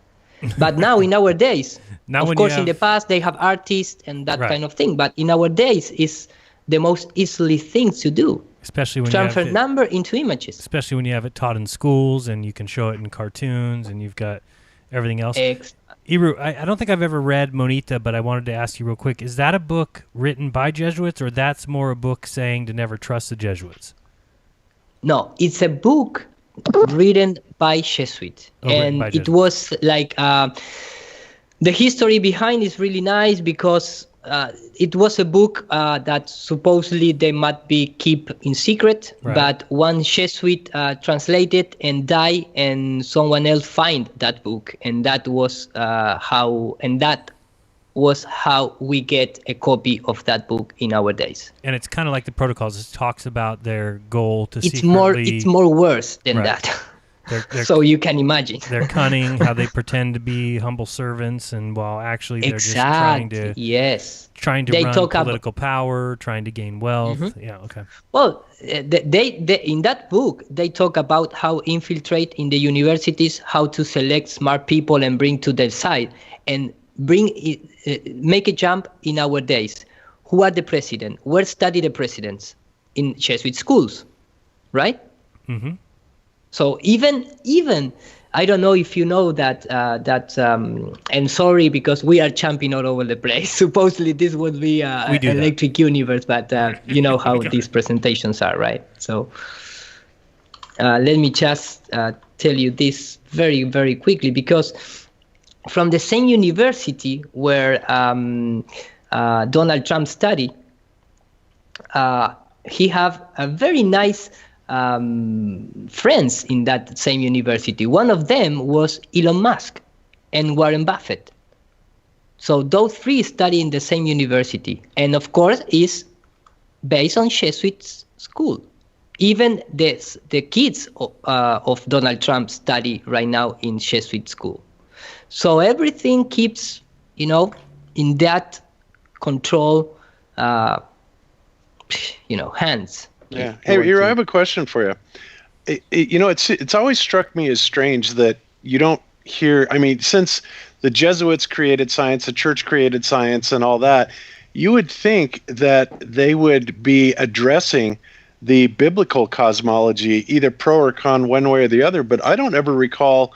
But now in our days, of course, in the past, they have artists and that kind of thing. But in our days, it's the most easily thing to do. Especially when transfer you have number into images. Especially when you have it taught in schools and you can show it in cartoons and you've got everything else. Iru, I don't think I've ever read Monita, but I wanted to ask you real quick. Is that a book written by Jesuits, or that's more a book saying to never trust the Jesuits? No, it's a book written by Jesuits. And it was like, the history behind is really nice because it was a book that supposedly they might be keep in secret, but one Jesuit translated and died, and someone else find that book, and that was how we get a copy of that book in our days. And it's kind of like the Protocols. It talks about their goal to it's more worse than that. They're, so you can imagine. They're cunning, how they pretend to be humble servants, and while actually they're just trying to run political power, trying to gain wealth. Yeah, okay. Well, they in that book they talk about how infiltrate in the universities, how to select smart people and bring to their side, and make a jump in our days. Who are the president? Where study the presidents? In Jesuit schools, right? Mm-hmm. So even I don't know if you know that and sorry because we are jumping all over the place. Supposedly this would be Electric Universe, but you know how these presentations are, right? So let me just tell you this very, very quickly, because from the same university where Donald Trump studied, he have a very nice friends in that same university. One of them was Elon Musk and Warren Buffett. So those three study in the same university, and of course is based on Jesuit school. Even the kids of Donald Trump study right now in Jesuit school. So everything keeps, in that control, hands. Yeah. Hey, I have a question for you. It's always struck me as strange that you don't hear, since the Jesuits created science, the church created science and all that, you would think that they would be addressing the biblical cosmology, either pro or con one way or the other, but I don't ever recall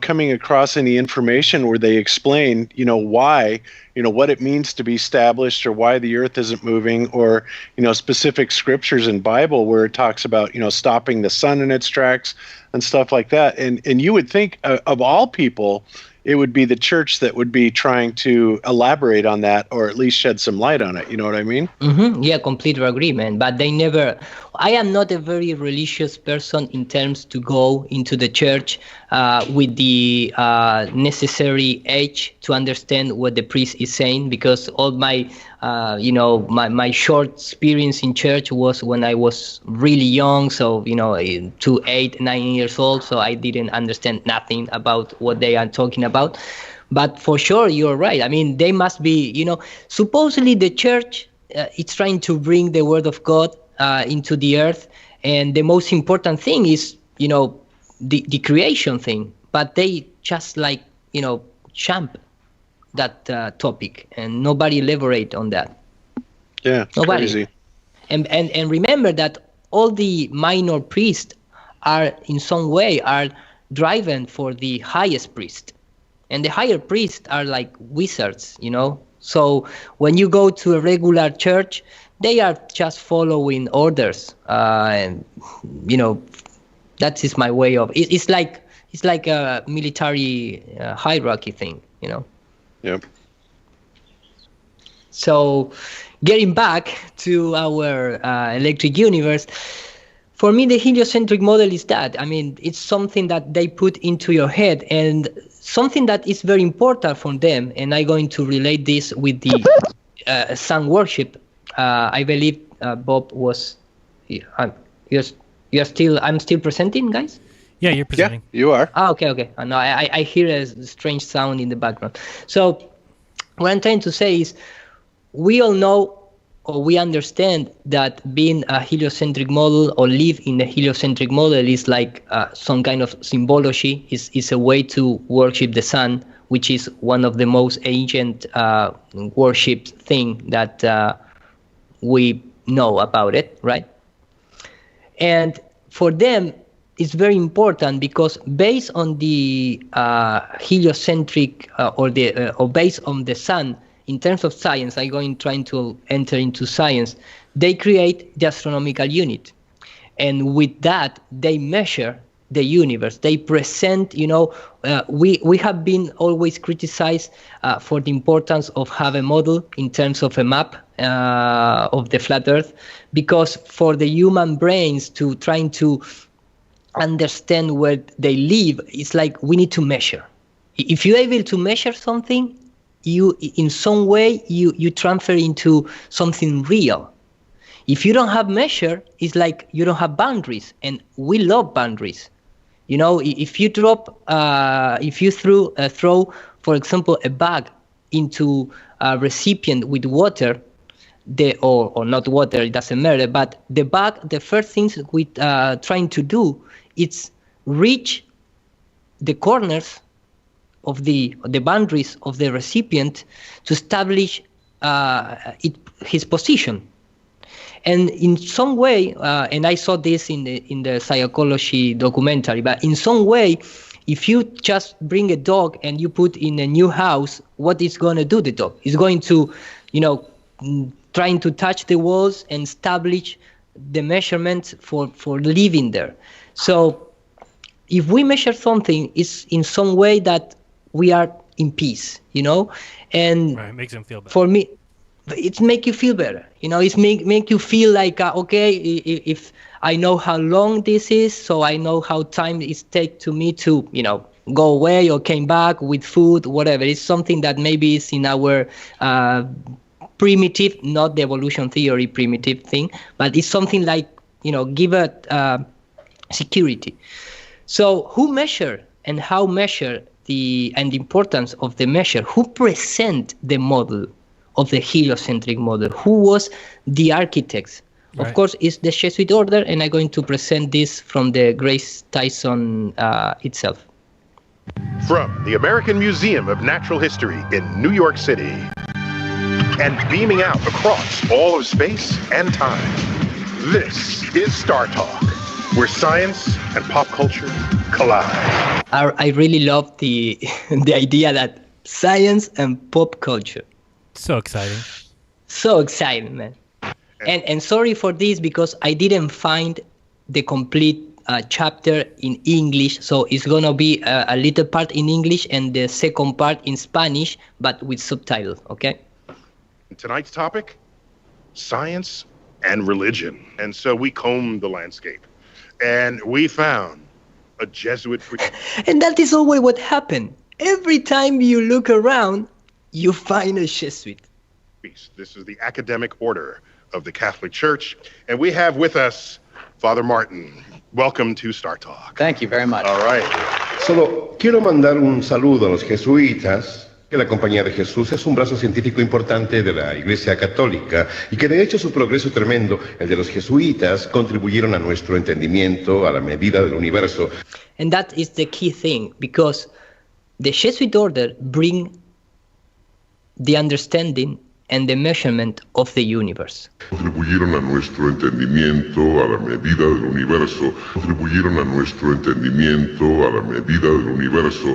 coming across any information where they explain, why, what it means to be established, or why the earth isn't moving, or, specific scriptures in Bible where it talks about, stopping the sun in its tracks and stuff like that. And you would think of all people, it would be the church that would be trying to elaborate on that, or at least shed some light on it. You know what I mean? Mm-hmm. Yeah, completely agree, man. But they never. I am not a very religious person in terms to go into the church with the necessary age to understand what the priest is saying, because all my my short experience in church was when I was really young, so to 8, 9 years old, so I didn't understand nothing about what they are talking about. But for sure, you're right. They must be, supposedly the church it's trying to bring the word of God into the earth, and the most important thing is the creation thing, but they just jump that topic, and nobody elaborate on that. Yeah, nobody. Crazy. And remember that all the minor priests are in some way are driven for the highest priest, and the higher priests are like wizards, So when you go to a regular church, they are just following orders, and that is my way of. It's like a military hierarchy thing, Yep. So, getting back to our Electric Universe, for me, the heliocentric model is that. It's something that they put into your head, and something that is very important for them. And I'm going to relate this with the sun worship. I believe Bob was. I'm still presenting, guys. Yeah, you're presenting. Yeah, you are. Okay. No, I hear a strange sound in the background. So what I'm trying to say is, we all know or we understand that being a heliocentric model or live in a heliocentric model is like some kind of symbology, is a way to worship the sun, which is one of the most ancient worship thing that we know about it, right? And for them, it's very important because based on the heliocentric or based on the sun, in terms of science, trying to enter into science, they create the astronomical unit. And with that, they measure the universe. They present, we have been always criticized for the importance of have a model in terms of a map of the flat Earth, because for the human brains to trying to understand where they live, it's like we need to measure. If you're able to measure something, you in some way you transfer into something real. If you don't have measure, it's like you don't have boundaries, and we love boundaries. If you throw, for example, a bag into a recipient with water, or not water, it doesn't matter, but the bag, the first things we trying to do, it's reach the corners of the boundaries of the recipient to establish his position. And in some way, and I saw this in the psychology documentary, but in some way, if you just bring a dog and you put in a new house, what is going to do the dog? It's going to, trying to touch the walls and establish the measurements for living there. So if we measure something, it's in some way that we are in peace, and right, makes them feel better. For me, it make you feel better. It's make you feel like, okay, if I know how long this is, so I know how time it takes to me to, go away or came back with food, whatever. It's something that maybe is in our primitive, not the evolution theory primitive thing, but it's something like, give it security. So who measure and how measure the importance of the measure? Who present the model of the heliocentric model? Who was the architects? Right. Of course, it's the Jesuit order, and I'm going to present this from the Grace Tyson itself. From the American Museum of Natural History in New York City, and beaming out across all of space and time, this is Star Talk, where science and pop culture collide. I really love the idea that science and pop culture. So exciting. So exciting, man. And sorry for this, because I didn't find the complete chapter in English, so it's going to be a little part in English and the second part in Spanish, but with subtitles, okay? Tonight's topic, science and religion. And so we combed the landscape, and we found a Jesuit priest. And that is always what happened. Every time you look around, you find a Jesuit. This is the academic order of the Catholic Church, and we have with us Father Martin. Welcome to Star Talk. Thank you very much. All right. Solo quiero mandar un saludo a los jesuitas, que la Compañía de Jesús es un brazo científico importante de la Iglesia Católica y que de hecho su progreso tremendo, el de los jesuitas, contribuyeron a nuestro entendimiento a la medida del universo. And that is the key thing, because the Jesuit order bring the understanding and the measurement of the universe. Contribuyeron a nuestro entendimiento a la medida del universo. Contribuyeron a nuestro entendimiento a la medida del universo.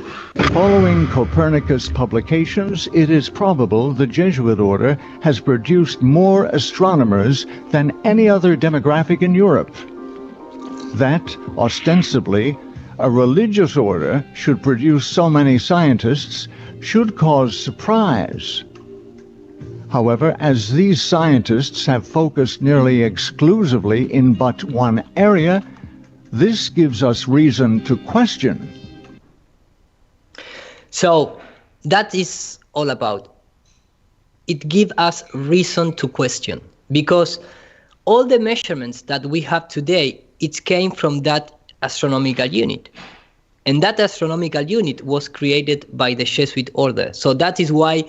Following Copernicus' publications, it is probable the Jesuit order has produced more astronomers than any other demographic in Europe. That, ostensibly, a religious order should produce so many scientists should cause surprise. However, as these scientists have focused nearly exclusively in but one area, this gives us reason to question. So that is all about. It gives us reason to question, because all the measurements that we have today, it came from that astronomical unit. And that astronomical unit was created by the Jesuit order. So that is why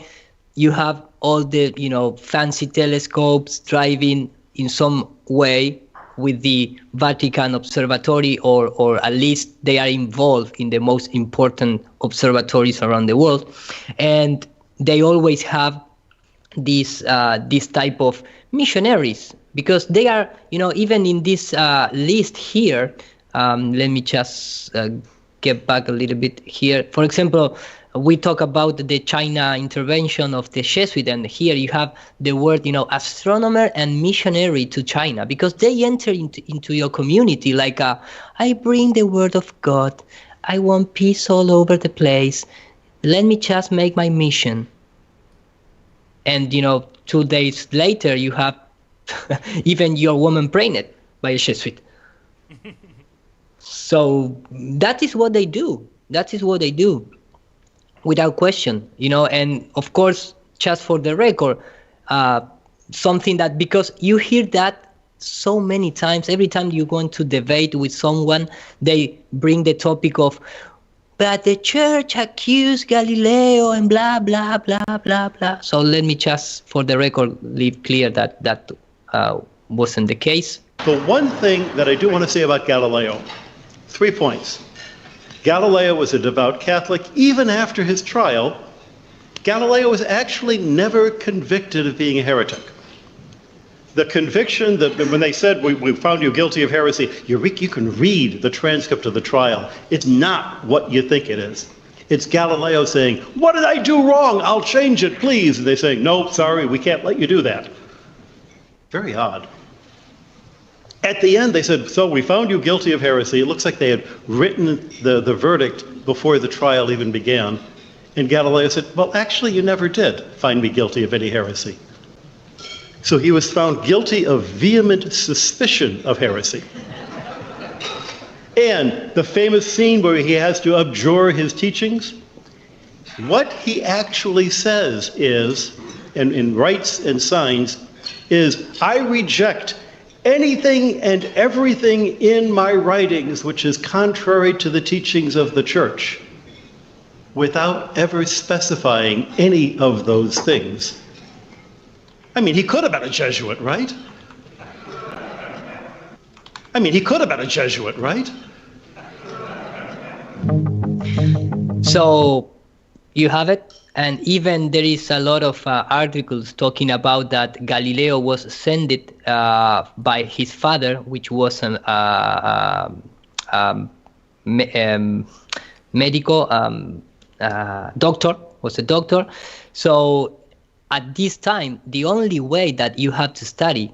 you have all the, fancy telescopes driving in some way with the Vatican Observatory, or at least they are involved in the most important observatories around the world. And they always have this type of missionaries, because they are, even in this list here, let me just get back a little bit here. For example, we talk about the China intervention of the Jesuit, and here you have the word, astronomer and missionary to China, because they enter into your community like, I bring the word of God, I want peace all over the place, let me just make my mission. And, 2 days later, you have even your woman pregnant by a Jesuit. So that is what they do. That is what they do, without question, and of course, just for the record, something that, because you hear that so many times, every time you go into debate with someone, they bring the topic of, but the church accused Galileo and blah, blah, blah, blah, blah. So let me just, for the record, leave clear that wasn't the case. The one thing that I do want to say about Galileo, 3 points. Galileo was a devout Catholic. Even after his trial, Galileo was actually never convicted of being a heretic. The conviction that when they said, we found you guilty of heresy, you can read the transcript of the trial. It's not what you think it is. It's Galileo saying, what did I do wrong? I'll change it, please. And they say, no, sorry, we can't let you do that. Very odd. At the end, they said, so we found you guilty of heresy. It looks like they had written the verdict before the trial even began. And Galileo said, well, actually, you never did find me guilty of any heresy. So he was found guilty of vehement suspicion of heresy. And the famous scene where he has to abjure his teachings, what he actually says is, and in rites and signs, is, I reject anything and everything in my writings which is contrary to the teachings of the church, without ever specifying any of those things. I mean, he could have been a Jesuit, right? So you have it. And even there is a lot of articles talking about that Galileo was sent by his father, which was a medical doctor, was a doctor. So at this time, the only way that you have to study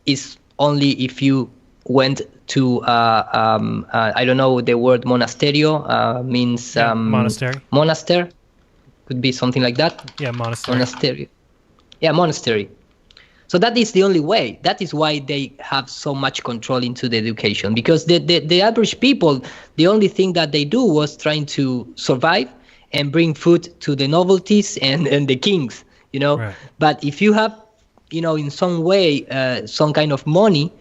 is only if you went to, I don't know the word monasterio, means monastery. Monastery. Could be something like that. Yeah, monastery. Monastery. Yeah, monastery. So that is the only way. That is why they have so much control into the education, because the average people, the only thing that they do was trying to survive and bring food to the novelties and the kings, Right. But if you have, in some way, some kind of money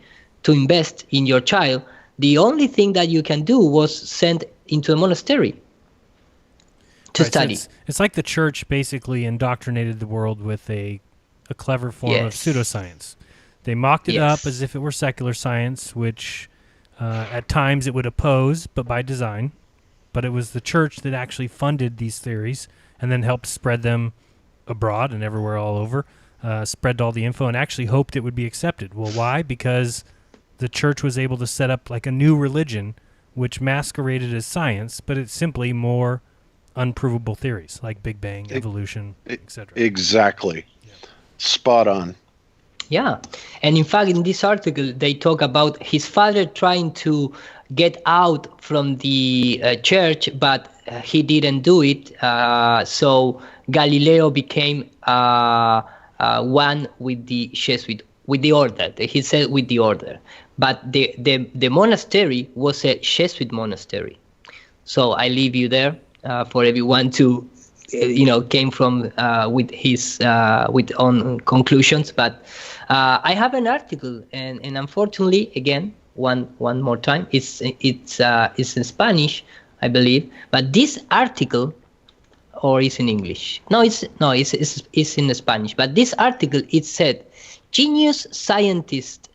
to invest in your child, the only thing that you can do was send into a monastery to study. So it's like the church basically indoctrinated the world with a clever form of pseudoscience. They mocked it up as if it were secular science, which at times it would oppose, but by design. But it was the church that actually funded these theories and then helped spread them abroad and everywhere all over, spread all the info and actually hoped it would be accepted. Well, why? Because the church was able to set up like a new religion which masqueraded as science, but it's simply more unprovable theories like Big Bang, evolution, etc. Exactly. Yeah. Spot on. Yeah. And in fact, in this article, they talk about his father trying to get out from the church, but he didn't do it. So Galileo became one with the Jesuit, with the order. He said with the order. But the monastery was a Jesuit monastery. So I leave you there for everyone to, came from with his with own conclusions. But I have an article, and unfortunately, again, one more time, it's in Spanish, I believe. But this article or is in English? No, it's in Spanish. But this article, it said, genius scientist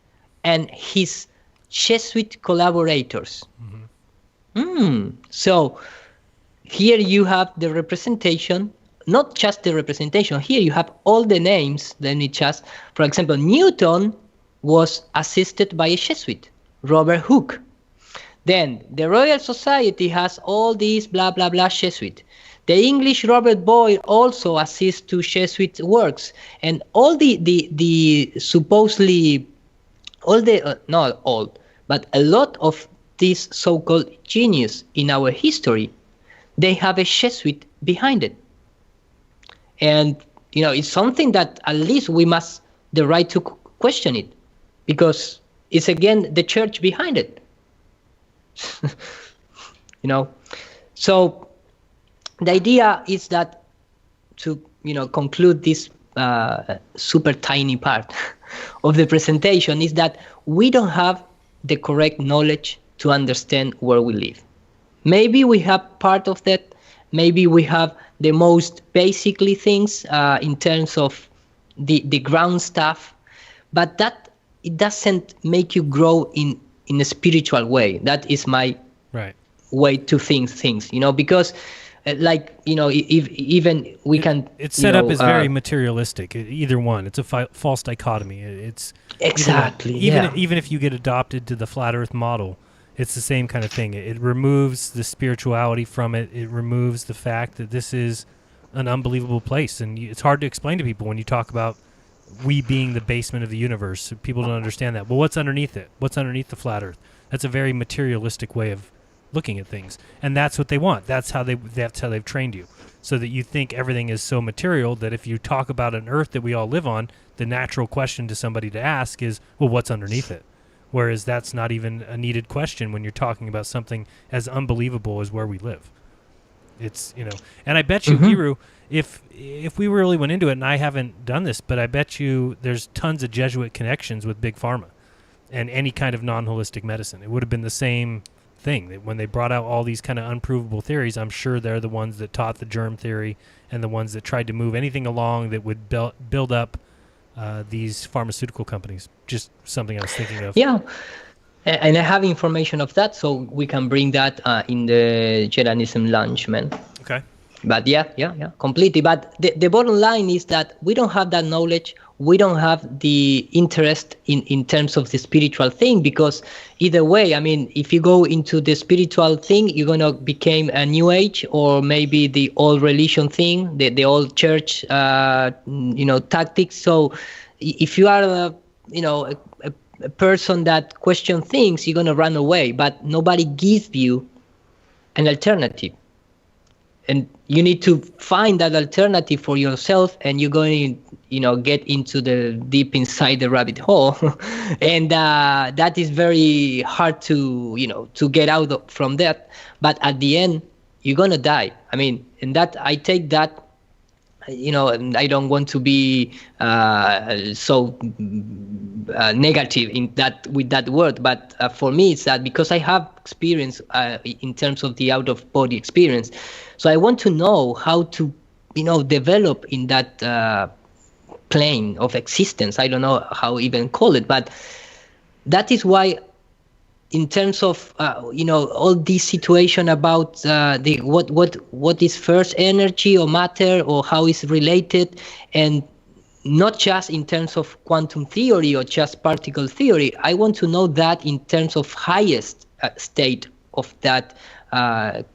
and his Jesuit collaborators. So here you have the representation, not just the representation. Here you have all the names. Let me just, for example, Newton was assisted by a Jesuit, Robert Hooke. Then the Royal Society has all these blah, blah, blah Jesuit. The English Robert Boyle also assists to Jesuit works. And all the supposedly, all the, not all, but a lot of these so-called genius in our history, they have a Jesuit behind it. And, it's something that at least we must the right to question it, because it's again the church behind it. So the idea is that to conclude this super tiny part of the presentation is that we don't have the correct knowledge to understand where we live. Maybe we have part of that. Maybe we have the most basically things in terms of the ground stuff, but that it doesn't make you grow in a spiritual way. That is my way to think things, because if even we can. It's set up as very materialistic. Either one, it's a false dichotomy. It's exactly even if you get adopted to the flat Earth model, it's the same kind of thing. It removes the spirituality from it. It removes the fact that this is an unbelievable place, and it's hard to explain to people when you talk about we being the basement of the universe. People don't understand that. Well, what's underneath it? What's underneath the flat Earth? That's a very materialistic way of looking at things, and that's what they want. That's how they've trained you, so that you think everything is so material that if you talk about an Earth that we all live on, the natural question to somebody to ask is, well, what's underneath it? Whereas that's not even a needed question when you're talking about something as unbelievable as where we live. It's and I bet you, Hiru, if we really went into it, and I haven't done this, but I bet you there's tons of Jesuit connections with Big Pharma and any kind of non-holistic medicine. It would have been the same thing. That when they brought out all these kind of unprovable theories, I'm sure they're the ones that taught the germ theory and the ones that tried to move anything along that would build up these pharmaceutical companies. Just something I was thinking of. Yeah. And I have information of that, so we can bring that in the Jeranism lunch, man. Okay. But yeah, completely. But the bottom line is that we don't have that knowledge. We don't have the interest in terms of the spiritual thing, because either way, I mean, if you go into the spiritual thing, you're going to become a new age, or maybe the old religion thing, the old church, tactics. So if you are, a person that questions things, you're going to run away, but nobody gives you an alternative. And you need to find that alternative for yourself, and you're going to, get into the deep inside the rabbit hole. And that is very hard to get out from that. But at the end, you're going to die. I mean, and that I take that, and I don't want to be so negative with that word, but for me it's that because I have experience in terms of the out-of-body experience, so I want to know how to develop in that plane of existence. I don't know how even call it, but that is why in terms of all this situation about the what is first, energy or matter, or how it's related, and not just in terms of quantum theory or just particle theory. I want to know that in terms of highest state of that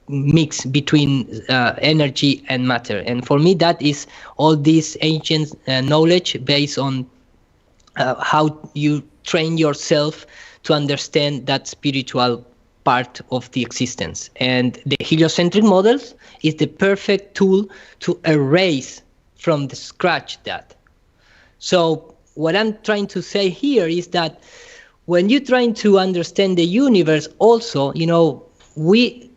mix between energy and matter. And for me, that is all this ancient knowledge based on how you train yourself to understand that spiritual part of the existence. And the heliocentric models is the perfect tool to erase from the scratch that. So what I'm trying to say here is that when you're trying to understand the universe also, we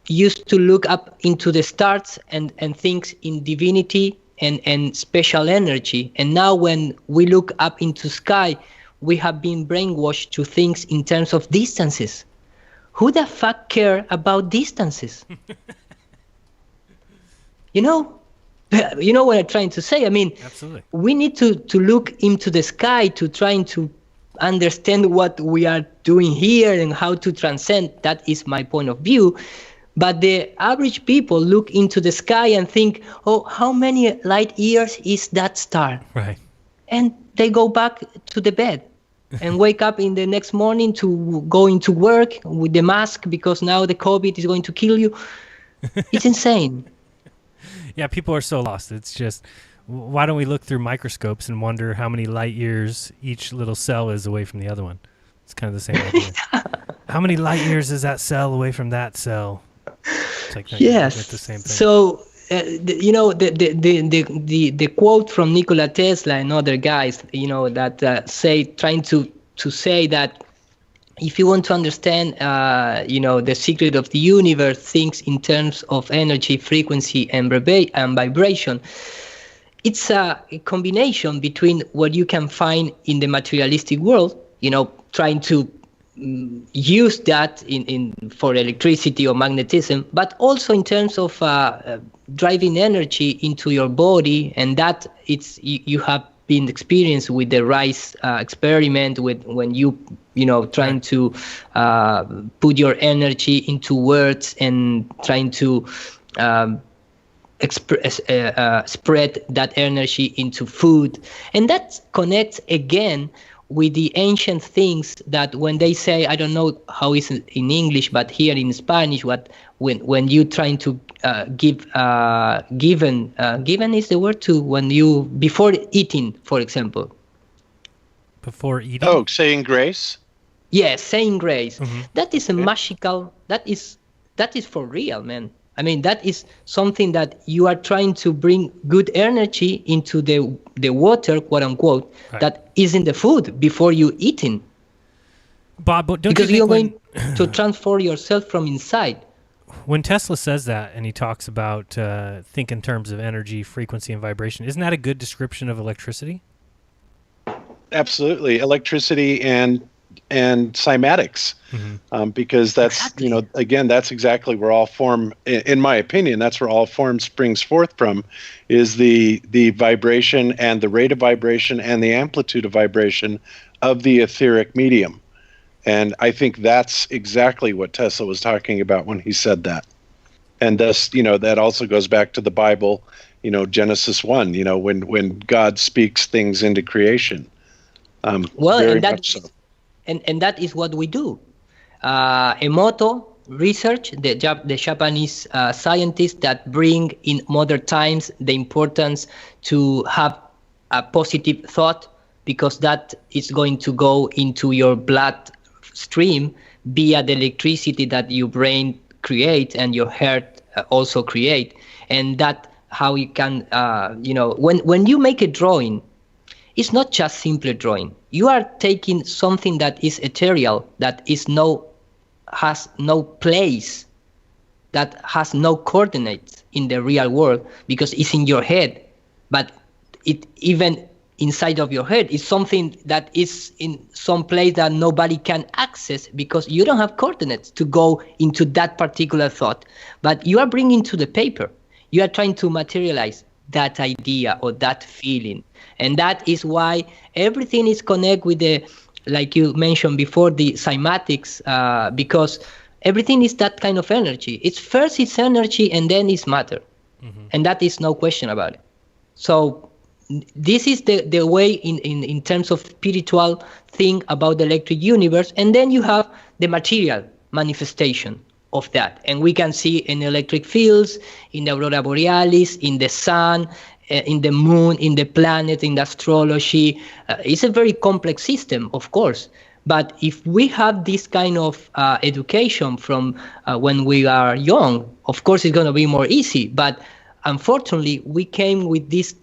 used to look up into the stars and things in divinity and special energy. And now when we look up into sky, we have been brainwashed to things in terms of distances. Who the fuck care about distances? You know, what I'm trying to say? I mean, absolutely. We need to look into the sky to trying to understand what we are doing here and how to transcend. That is my point of view. But the average people look into the sky and think, oh, how many light years is that star? Right. And they go back to the bed and wake up in the next morning to go into work with the mask because now the COVID is going to kill you. It's insane. Yeah, people are so lost. It's just, why don't we look through microscopes and wonder how many light years each little cell is away from the other one? It's kind of the same idea. How many light years is that cell away from that cell? It's like that. Yes. It's the same thing. So, the quote from Nikola Tesla and other guys, that trying to say that if you want to understand, the secret of the universe, things in terms of energy, frequency, and vibration, it's a combination between what you can find in the materialistic world, trying to use that for electricity or magnetism, but also in terms of driving energy into your body, and that you have been experienced with the rice experiment, with when you trying to put your energy into words and trying to spread that energy into food, and that connects again with the ancient things that when they say, I don't know how it's in English, but here in Spanish, when you trying to given is the word to when you before eating, for example. Before eating. Oh, saying grace. Yes, saying grace. Mm-hmm. That is a magical. That is for real, man. I mean, that is something that you are trying to bring good energy into the water, quote unquote, right, that is in the food before you eating. Bob, don't because you think you're going to transform yourself from inside. When Tesla says that and he talks about think in terms of energy, frequency, and vibration, isn't that a good description of electricity? Absolutely. Electricity and cymatics, because that's, exactly. Again, that's exactly where all form, in my opinion, that's where all form springs forth from, is the vibration and the rate of vibration and the amplitude of vibration of the etheric medium. And I think that's exactly what Tesla was talking about when he said that. And thus, that also goes back to the Bible, Genesis 1, when God speaks things into creation. Very much so. And that is what we do. Emoto research, the Japanese scientists that bring in modern times the importance to have a positive thought, because that is going to go into your blood stream via the electricity that your brain create and your heart also create. And that how you can, when you make a drawing, it's not just simple drawing. You are taking something that is ethereal, that has no place, that has no coordinates in the real world, because it's in your head. But it even inside of your head is something that is in some place that nobody can access, because you don't have coordinates to go into that particular thought. But you are bringing to the paper. You are trying to materialize that idea or that feeling. And that is why everything is connected with the, like you mentioned before, the cymatics, because everything is that kind of energy. It's energy and then it's matter. Mm-hmm. And that is no question about it. So this is the way in terms of spiritual thing about the electric universe. And then you have the material manifestation of that. And we can see in electric fields, in the aurora borealis, in the sun, in the moon, in the planet, in the astrology. It's a very complex system, of course. But if we have this kind of education from when we are young, of course it's going to be more easy. But unfortunately, we came with this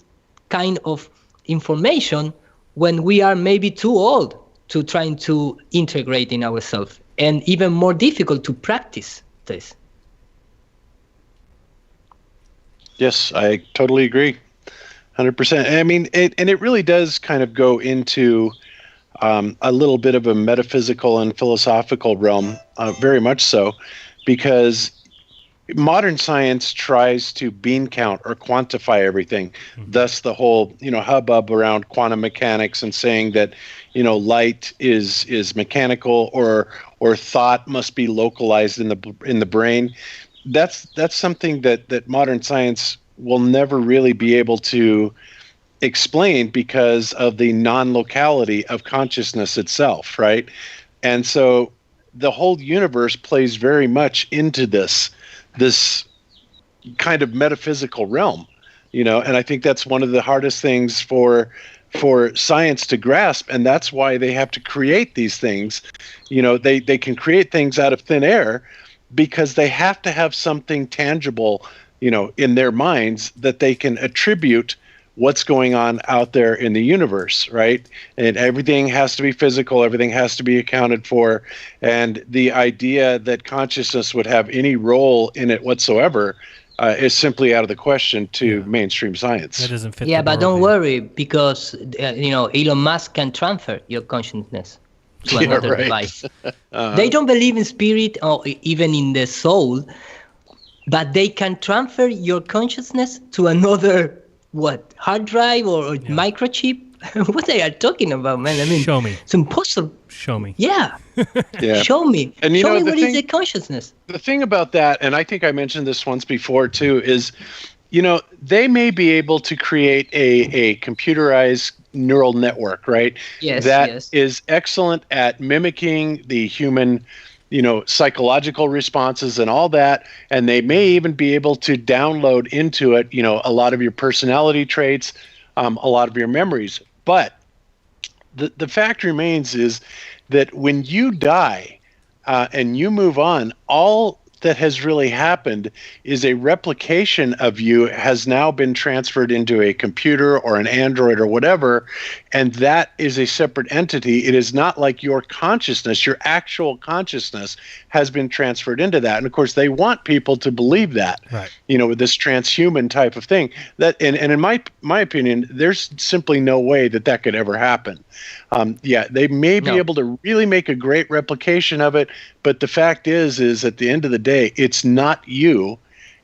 kind of information when we are maybe too old to trying to integrate in ourselves, and even more difficult to practice this. Yes, I totally agree. 100%. I mean, it really does kind of go into a little bit of a metaphysical and philosophical realm, very much so, because modern science tries to bean count or quantify everything. Thus the whole, hubbub around quantum mechanics and saying that, light is mechanical or thought must be localized in the brain. That's something that modern science will never really be able to explain because of the non-locality of consciousness itself, right? And so the whole universe plays very much into this kind of metaphysical realm, and I think that's one of the hardest things for science to grasp, and that's why they have to create these things. They can create things out of thin air because they have to have something tangible, in their minds that they can attribute what's going on out there in the universe, right? And everything has to be physical, everything has to be accounted for, and the idea that consciousness would have any role in it whatsoever is simply out of the question to mainstream science. That doesn't fit. Yeah, but don't worry, because Elon Musk can transfer your consciousness to another device. They don't believe in spirit or even in the soul, but they can transfer your consciousness to another hard drive or microchip. What they are talking about, man? I mean, show me. It's impossible. Show me. Yeah. Yeah. Show me. And show me what is the consciousness. The thing about that, and I think I mentioned this once before too, is they may be able to create a computerized neural network, right? Yes. That is excellent at mimicking the human psychological responses and all that, and they may even be able to download into it, a lot of your personality traits, a lot of your memories. But the fact remains is that when you die and you move on, all that has really happened is a replication of you has now been transferred into a computer or an android or whatever, and that is a separate entity. It is not like your consciousness, your actual consciousness has been transferred into that. And of course they want people to believe that, right, with this transhuman type of thing. That and in my opinion, there's simply no way that could ever happen. They may be able to really make a great replication of it, but the fact is at the end of the day, it's not you.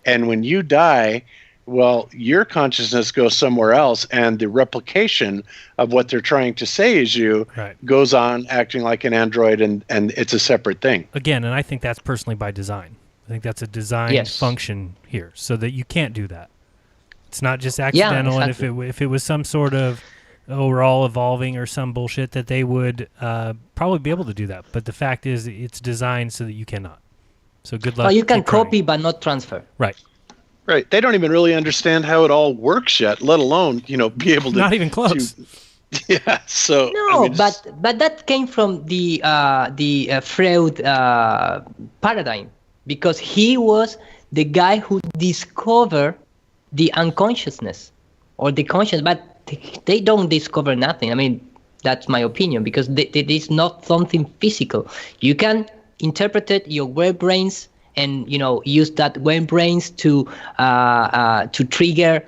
And when you die, well, your consciousness goes somewhere else, and the replication of what they're trying to say is you goes on acting like an android, and it's a separate thing. Again, and I think that's personally by design. I think that's a design function here, so that you can't do that. It's not just accidental, and if it was some sort of we're all evolving or some bullshit, that they would probably be able to do that. But the fact is, it's designed so that you cannot. So good luck. Oh, you can copy but not transfer. Right. Right. They don't even really understand how it all works yet, let alone, be able to. Not even close. Yeah. So. No, but that came from the Freud paradigm, because he was the guy who discovered the unconsciousness or the conscious, but they don't discover nothing. I mean, that's my opinion, because it is not something physical. You can interpret it, your web brains, and use that web brains to trigger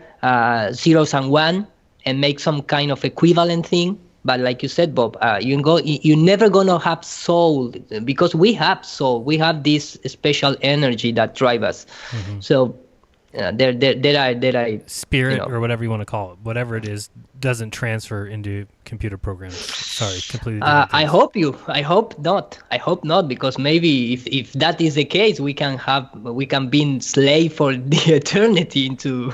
zeros and one and make some kind of equivalent thing. But like you said, Bob, you're never gonna have soul, because we have soul. We have this special energy that drives us. Mm-hmm. So there are spirit or whatever you want to call it, whatever it is, doesn't transfer into computer programs. Sorry, completely. I hope not. I hope not, because maybe if that is the case, we can be enslaved for the eternity into.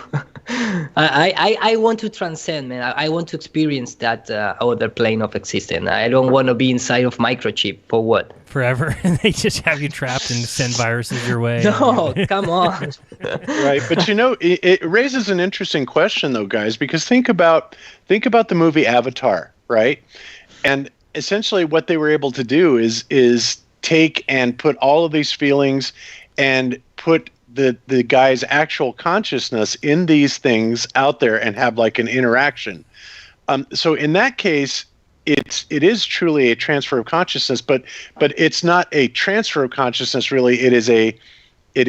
I want to transcend, man. I want to experience that other plane of existence. I don't want to be inside of microchip for what? Forever. They just have you trapped and send viruses your way. No, come on. Right, but it raises an interesting question though, guys, because think about the movie Avatar, right? And essentially what they were able to do is take and put all of these feelings and put the guy's actual consciousness in these things out there and have like an interaction. So in that case, it is truly a transfer of consciousness, but it's not a transfer of consciousness really. It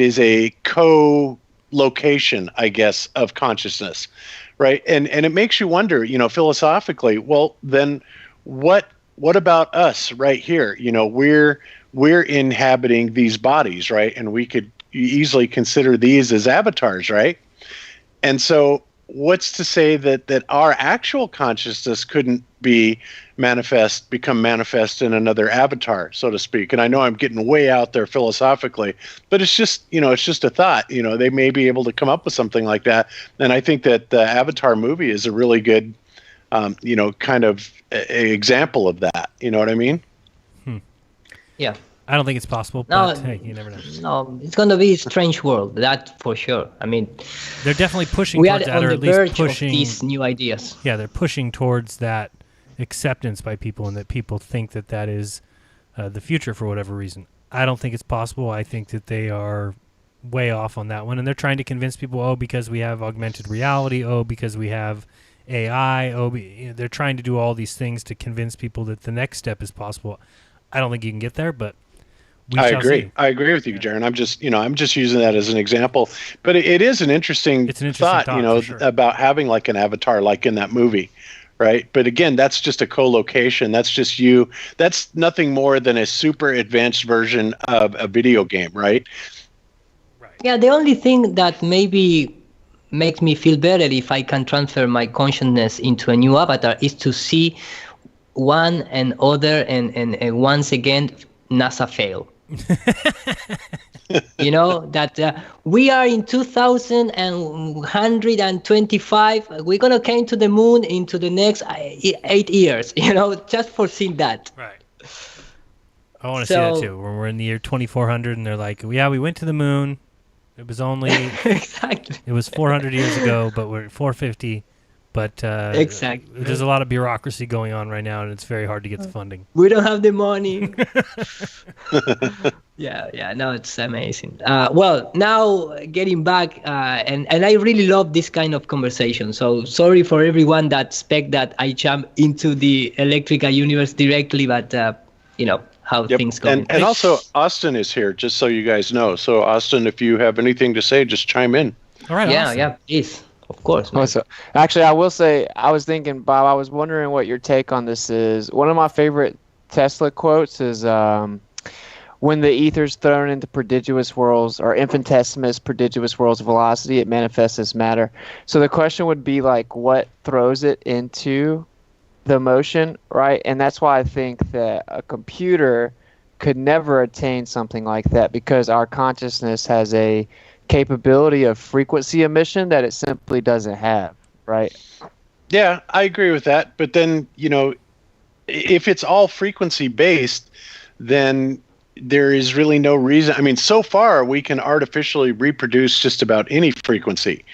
is a co-location, I guess, of consciousness, right? And it makes you wonder, philosophically. Well, then what about us right here? We're inhabiting these bodies, right? And we could easily consider these as avatars, right? And so what's to say that our actual consciousness couldn't become manifest in another avatar, so to speak? And I know I'm getting way out there philosophically, but it's just a thought. They may be able to come up with something like that. And I think that the Avatar movie is a really good, kind of example of that. You know what I mean? Yeah. I don't think it's possible, but hey, you never know. No, it's going to be a strange world, that for sure. I mean, they're definitely pushing we towards are that, on or the at least verge pushing of these new ideas. Yeah, they're pushing towards that acceptance by people, and that people think that is the future for whatever reason. I don't think it's possible. I think that they are way off on that one, and they're trying to convince people, because we have augmented reality, because we have AI, they're trying to do all these things to convince people that the next step is possible. I don't think you can get there, but I agree. I agree with you, Jaron. I'm just using that as an example, but it is an interesting thought, sure. about having like an avatar, like in that movie, right? But again, that's just a co-location. That's just you. That's nothing more than a super advanced version of a video game, right? Yeah, the only thing that maybe makes me feel better if I can transfer my consciousness into a new avatar is to see one and other and once again NASA fail. That we are in 2125. We're gonna come to the moon into the next 8 years. Just for seeing that. Right. I want to see that too. When we're in the year 2400, and they're like, "Yeah, we went to the moon. It was only exactly. It was 400 years ago, but we're at 450." But exactly, there's a lot of bureaucracy going on right now, and it's very hard to get the funding. We don't have the money. Yeah, no, it's amazing. Well, now getting back, and I really love this kind of conversation. So sorry for everyone that expect that I jump into the electrical universe directly, but how things go. And also, Austin is here, just so you guys know. So Austin, if you have anything to say, just chime in. All right. Yeah, please. Of course. Man. Actually, I will say, I was thinking, Bob, I was wondering what your take on this is. One of my favorite Tesla quotes is, when the ether's thrown into prodigious worlds, or infinitesimal prodigious worlds of velocity, it manifests as matter. So the question would be, like, what throws it into the motion, right? And that's why I think that a computer could never attain something like that, because our consciousness has a capability of frequency emission that it simply doesn't have, right? Yeah, I agree with that. But then, if it's all frequency based, then there is really no reason. I mean, so far we can artificially reproduce just about any frequency.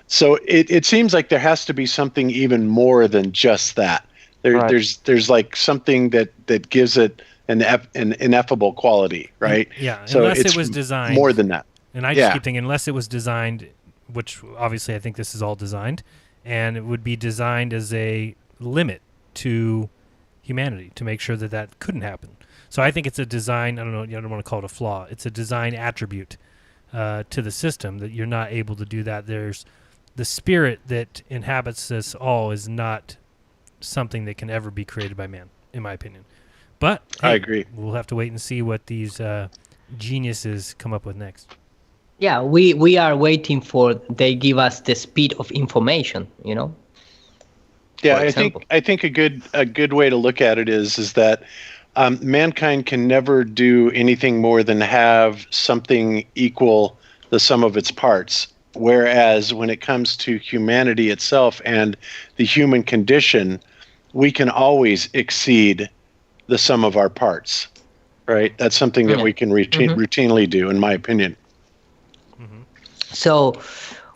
So it seems like there has to be something even more than just that. There's like something that gives it an ineffable quality, right? Yeah, so unless it's it was designed more than that. And I just keep thinking, unless it was designed, which obviously I think this is all designed, and it would be designed as a limit to humanity to make sure that couldn't happen. So I think it's a design, I don't want to call it a flaw. It's a design attribute to the system that you're not able to do that. There's the spirit that inhabits us all is not something that can ever be created by man, in my opinion. But hey, I agree. We'll have to wait and see what these geniuses come up with next. Yeah, we are waiting for they give us the speed of information, Yeah, I think a good way to look at it is that mankind can never do anything more than have something equal the sum of its parts. Whereas when it comes to humanity itself and the human condition, we can always exceed the sum of our parts, right? That's something that we can routinely do, in my opinion. So,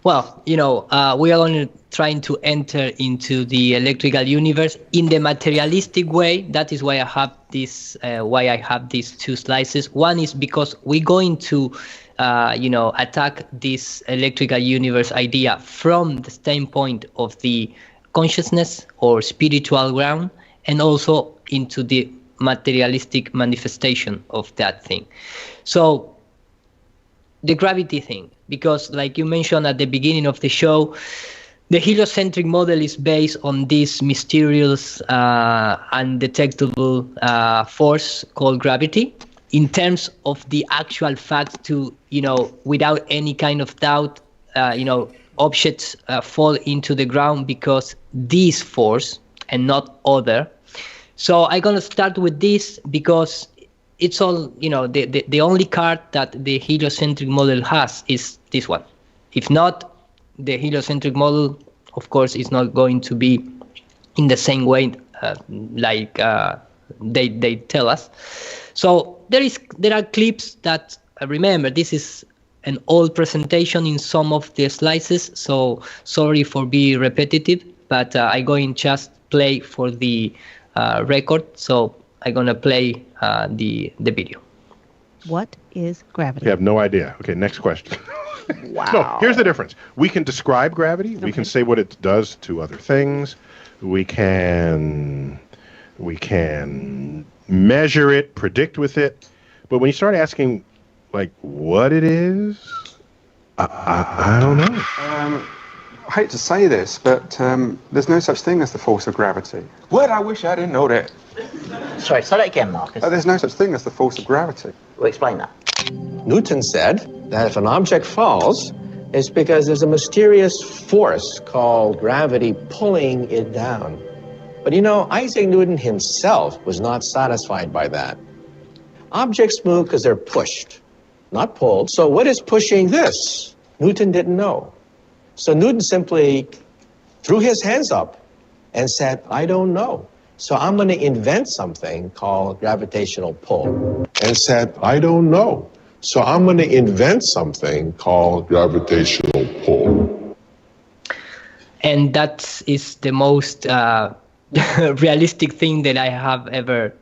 well, we are only trying to enter into the electrical universe in the materialistic way. That is why I have this. Why I have these two slices. One is because we're going to, attack this electrical universe idea from the standpoint of the consciousness or spiritual ground, and also into the materialistic manifestation of that thing. So, the gravity thing, because like you mentioned at the beginning of the show, the heliocentric model is based on this mysterious, undetectable force called gravity. in terms of the actual fact to, without any kind of doubt, objects fall into the ground because this force and not other. So I'm going to start with this because it's all, the only card that the heliocentric model has is this one. If not, the heliocentric model, of course, is not going to be in the same way like they tell us. So there are clips that, remember, this is an old presentation in some of the slices, so sorry for being repetitive, but I'm going just play for the record, so I'm going to play the video. What is gravity? You have no idea. Okay, next question. Wow. No, here's the difference. We can describe gravity. We can say what it does to other things. We can measure it, predict with it. But when you start asking, like, what it is, I don't know. I hate to say this, but there's no such thing as the force of gravity. What? I wish I didn't know that. Sorry, say that again, Marcus. There's no such thing as the force of gravity. Well, explain that. Newton said that if an object falls, it's because there's a mysterious force called gravity pulling it down. But Isaac Newton himself was not satisfied by that. Objects move because they're pushed, not pulled. So what is pushing this? Newton didn't know. So Newton simply threw his hands up and said, I don't know. So I'm going to invent something called gravitational pull. And said, I don't know. So I'm going to invent something called gravitational pull. And that is the most realistic thing that I have ever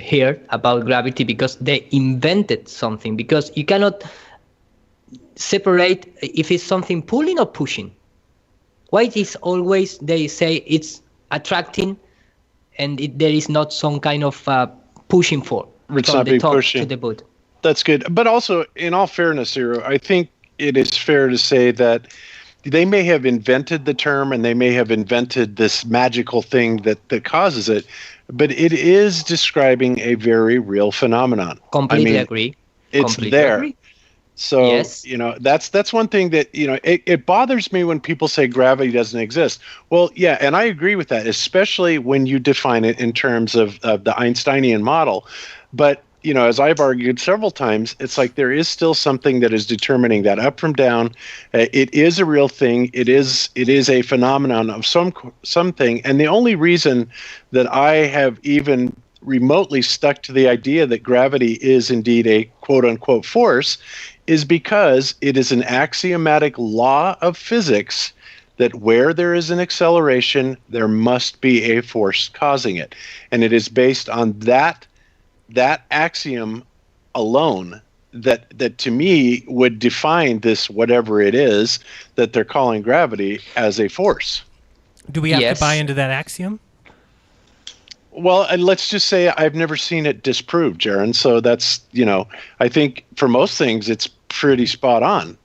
heard about gravity, because they invented something. Because you cannot separate if it's something pulling or pushing. Why it is always they say it's attracting and there is not some kind of pushing force from the top to the bottom. That's good. But also, in all fairness, Zero, I think it is fair to say that they may have invented the term and they may have invented this magical thing that causes it, but it is describing a very real phenomenon. Completely agree. It's Completely there. Agree. So, yes. That's one thing that, it bothers me when people say gravity doesn't exist. Well, yeah, and I agree with that, especially when you define it in terms of the Einsteinian model. But, as I've argued several times, it's like there is still something that is determining that up from down. It is a real thing. It is a phenomenon of something. And the only reason that I have even remotely stuck to the idea that gravity is indeed a quote-unquote force is because it is an axiomatic law of physics that where there is an acceleration, there must be a force causing it. And it is based on that axiom alone that to me would define this whatever it is that they're calling gravity as a force. Do we have to buy into that axiom? Well, and let's just say I've never seen it disproved, Jaron. So that's, I think for most things it's pretty spot on.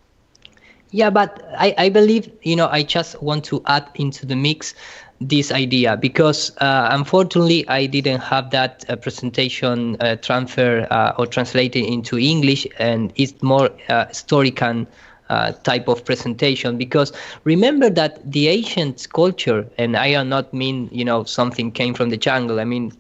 Yeah, but I believe, I just want to add into the mix this idea because unfortunately I didn't have that presentation transfer or translated into English, and it's more historical type of presentation, because remember that the ancient culture, and I do not mean something came from the jungle, I mean,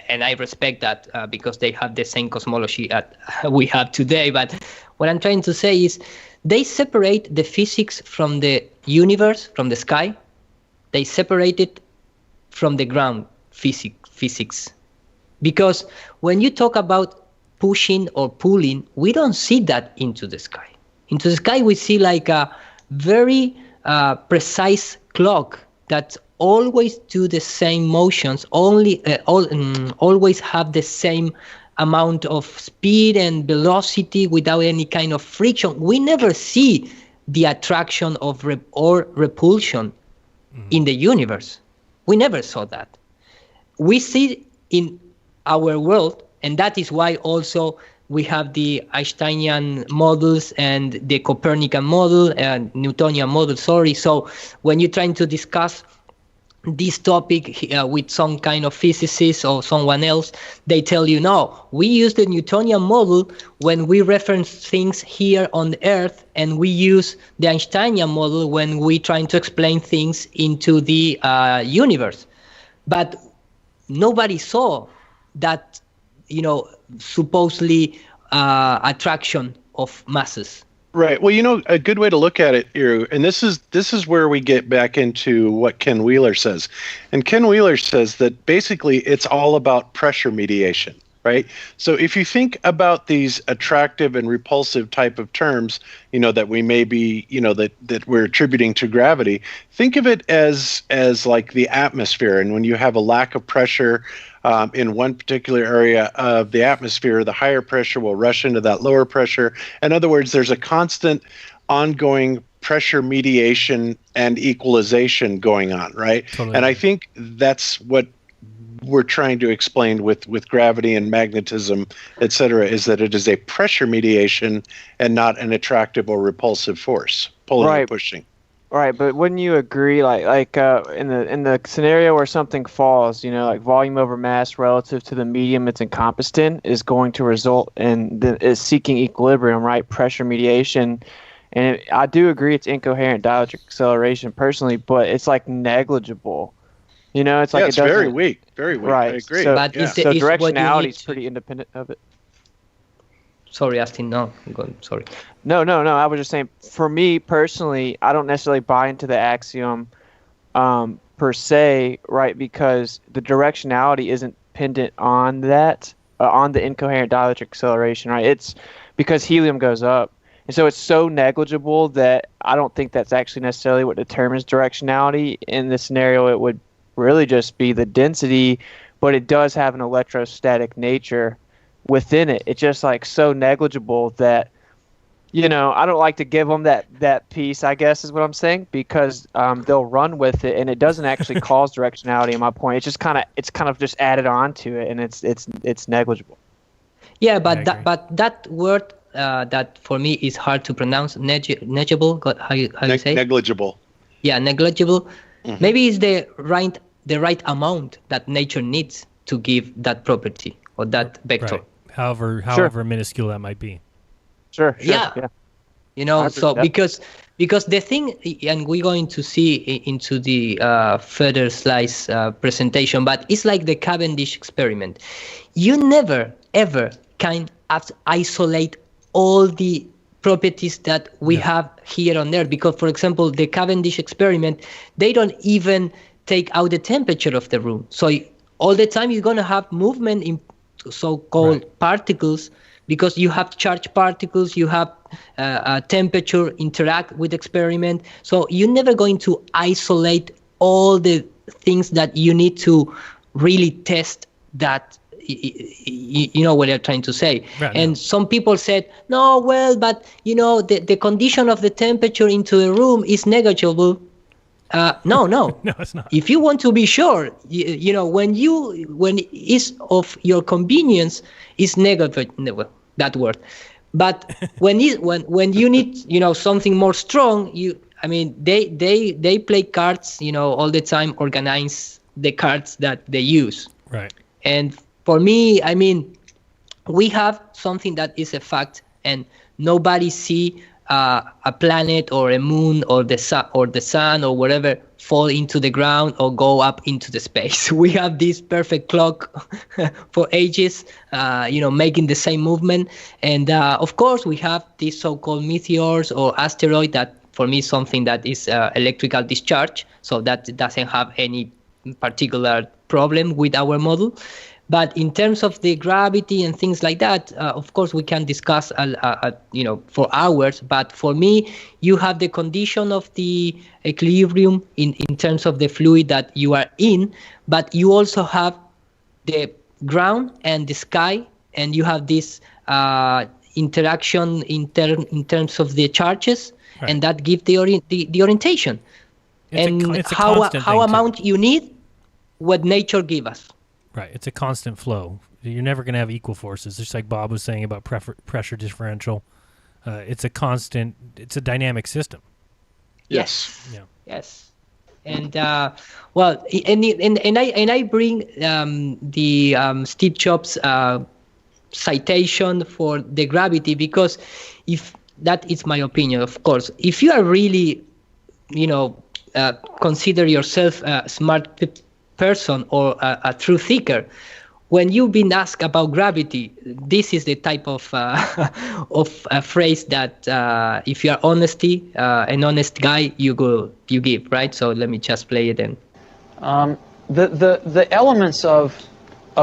and I respect that because they have the same cosmology that we have today, but what I'm trying to say is they separate the physics from the universe, from the sky. They separate it from the ground physics, because when you talk about pushing or pulling, we don't see that into the sky. Into the sky, we see like a very precise clock that always do the same motions, always have the same amount of speed and velocity without any kind of friction. We never see the attraction of or repulsion in the universe. We never saw that. We see in our world, and that is why also we have the Einsteinian models and the Copernican model and Newtonian model, So when you're trying to discuss this topic with some kind of physicist or someone else, they tell you, no, we use the Newtonian model when we reference things here on Earth, and we use the Einsteinian model when we trying to explain things into the universe. But nobody saw that, supposedly attraction of masses. Right. Well, a good way to look at it, Iru, and this is where we get back into what Ken Wheeler says. And Ken Wheeler says that basically it's all about pressure mediation, right? So if you think about these attractive and repulsive type of terms, that we may be, that we're attributing to gravity, think of it as like the atmosphere. And when you have a lack of pressure in one particular area of the atmosphere, the higher pressure will rush into that lower pressure. In other words, there's a constant ongoing pressure mediation and equalization going on, right? Totally. And I think that's what we're trying to explain with gravity and magnetism, et cetera, is that it is a pressure mediation and not an attractive or repulsive force, pulling or pushing. Right, but wouldn't you agree, like in the scenario where something falls, like volume over mass relative to the medium it's encompassed in is going to result in is seeking equilibrium, right? Pressure mediation, and I do agree it's incoherent dielectric acceleration personally, but it's like negligible. It's like it's very weak, very weak. Right. I agree. So, but so directionality is pretty independent of it. Sorry, Austin. No, sorry. No. I was just saying, for me personally, I don't necessarily buy into the axiom per se, right? Because the directionality isn't pendant on that, on the incoherent dielectric acceleration, right? It's because helium goes up. And so it's so negligible that I don't think that's actually necessarily what determines directionality. In this scenario, it would really just be the density, but it does have an electrostatic nature within it. It's just like so negligible that, I don't like to give them that piece, I guess is what I'm saying, because they'll run with it and it doesn't actually cause directionality in my point. It's just kind of just added on to it, and it's negligible. Yeah, but that word that for me is hard to pronounce, negligible. How you say? Negligible. Yeah, negligible. Mm-hmm. Maybe it's the right amount that nature needs to give that property or that vector. Right. However minuscule that might be. Sure. Yeah. So because the thing, and we're going to see into the further slice presentation, but it's like the Cavendish experiment. You never ever can isolate all the properties that we have here on Earth, because, for example, the Cavendish experiment, they don't even take out the temperature of the room. So all the time you're going to have movement in so-called particles, because you have charged particles, you have temperature interact with experiment. So you're never going to isolate all the things that you need to really test that. You know what I'm trying to say. Right, and some people said, no, well, but the condition of the temperature into the room is negligible. No, no, it's not. If you want to be sure, when it's of your convenience, is negligible, that word. But when you need something more strong, they play cards all the time, organize the cards that they use. Right. And for me, we have something that is a fact, and nobody see a planet or a moon or the sun or whatever fall into the ground or go up into the space. We have this perfect clock for ages, making the same movement. And of course, we have these so-called meteors or asteroid that, for me, is something that is electrical discharge. So that doesn't have any particular problem with our model. But in terms of the gravity and things like that, of course, we can discuss, for hours. But for me, you have the condition of the equilibrium in terms of the fluid that you are in, but you also have the ground and the sky, and you have this interaction in terms of the charges, right. And that gives the orientation. It's how amount you need, what nature gives us. Right, it's a constant flow. You're never going to have equal forces, just like Bob was saying about pressure differential. It's a constant. It's a dynamic system. Yes. Yeah. Yes. And well, and I bring the Steve Jobs citation for the gravity, because if that is my opinion, of course, if you are really, consider yourself a smart person or a true thinker, when you've been asked about gravity, this is the type of a phrase that if you are an honest guy, you give, right? So let me just play it in. The elements of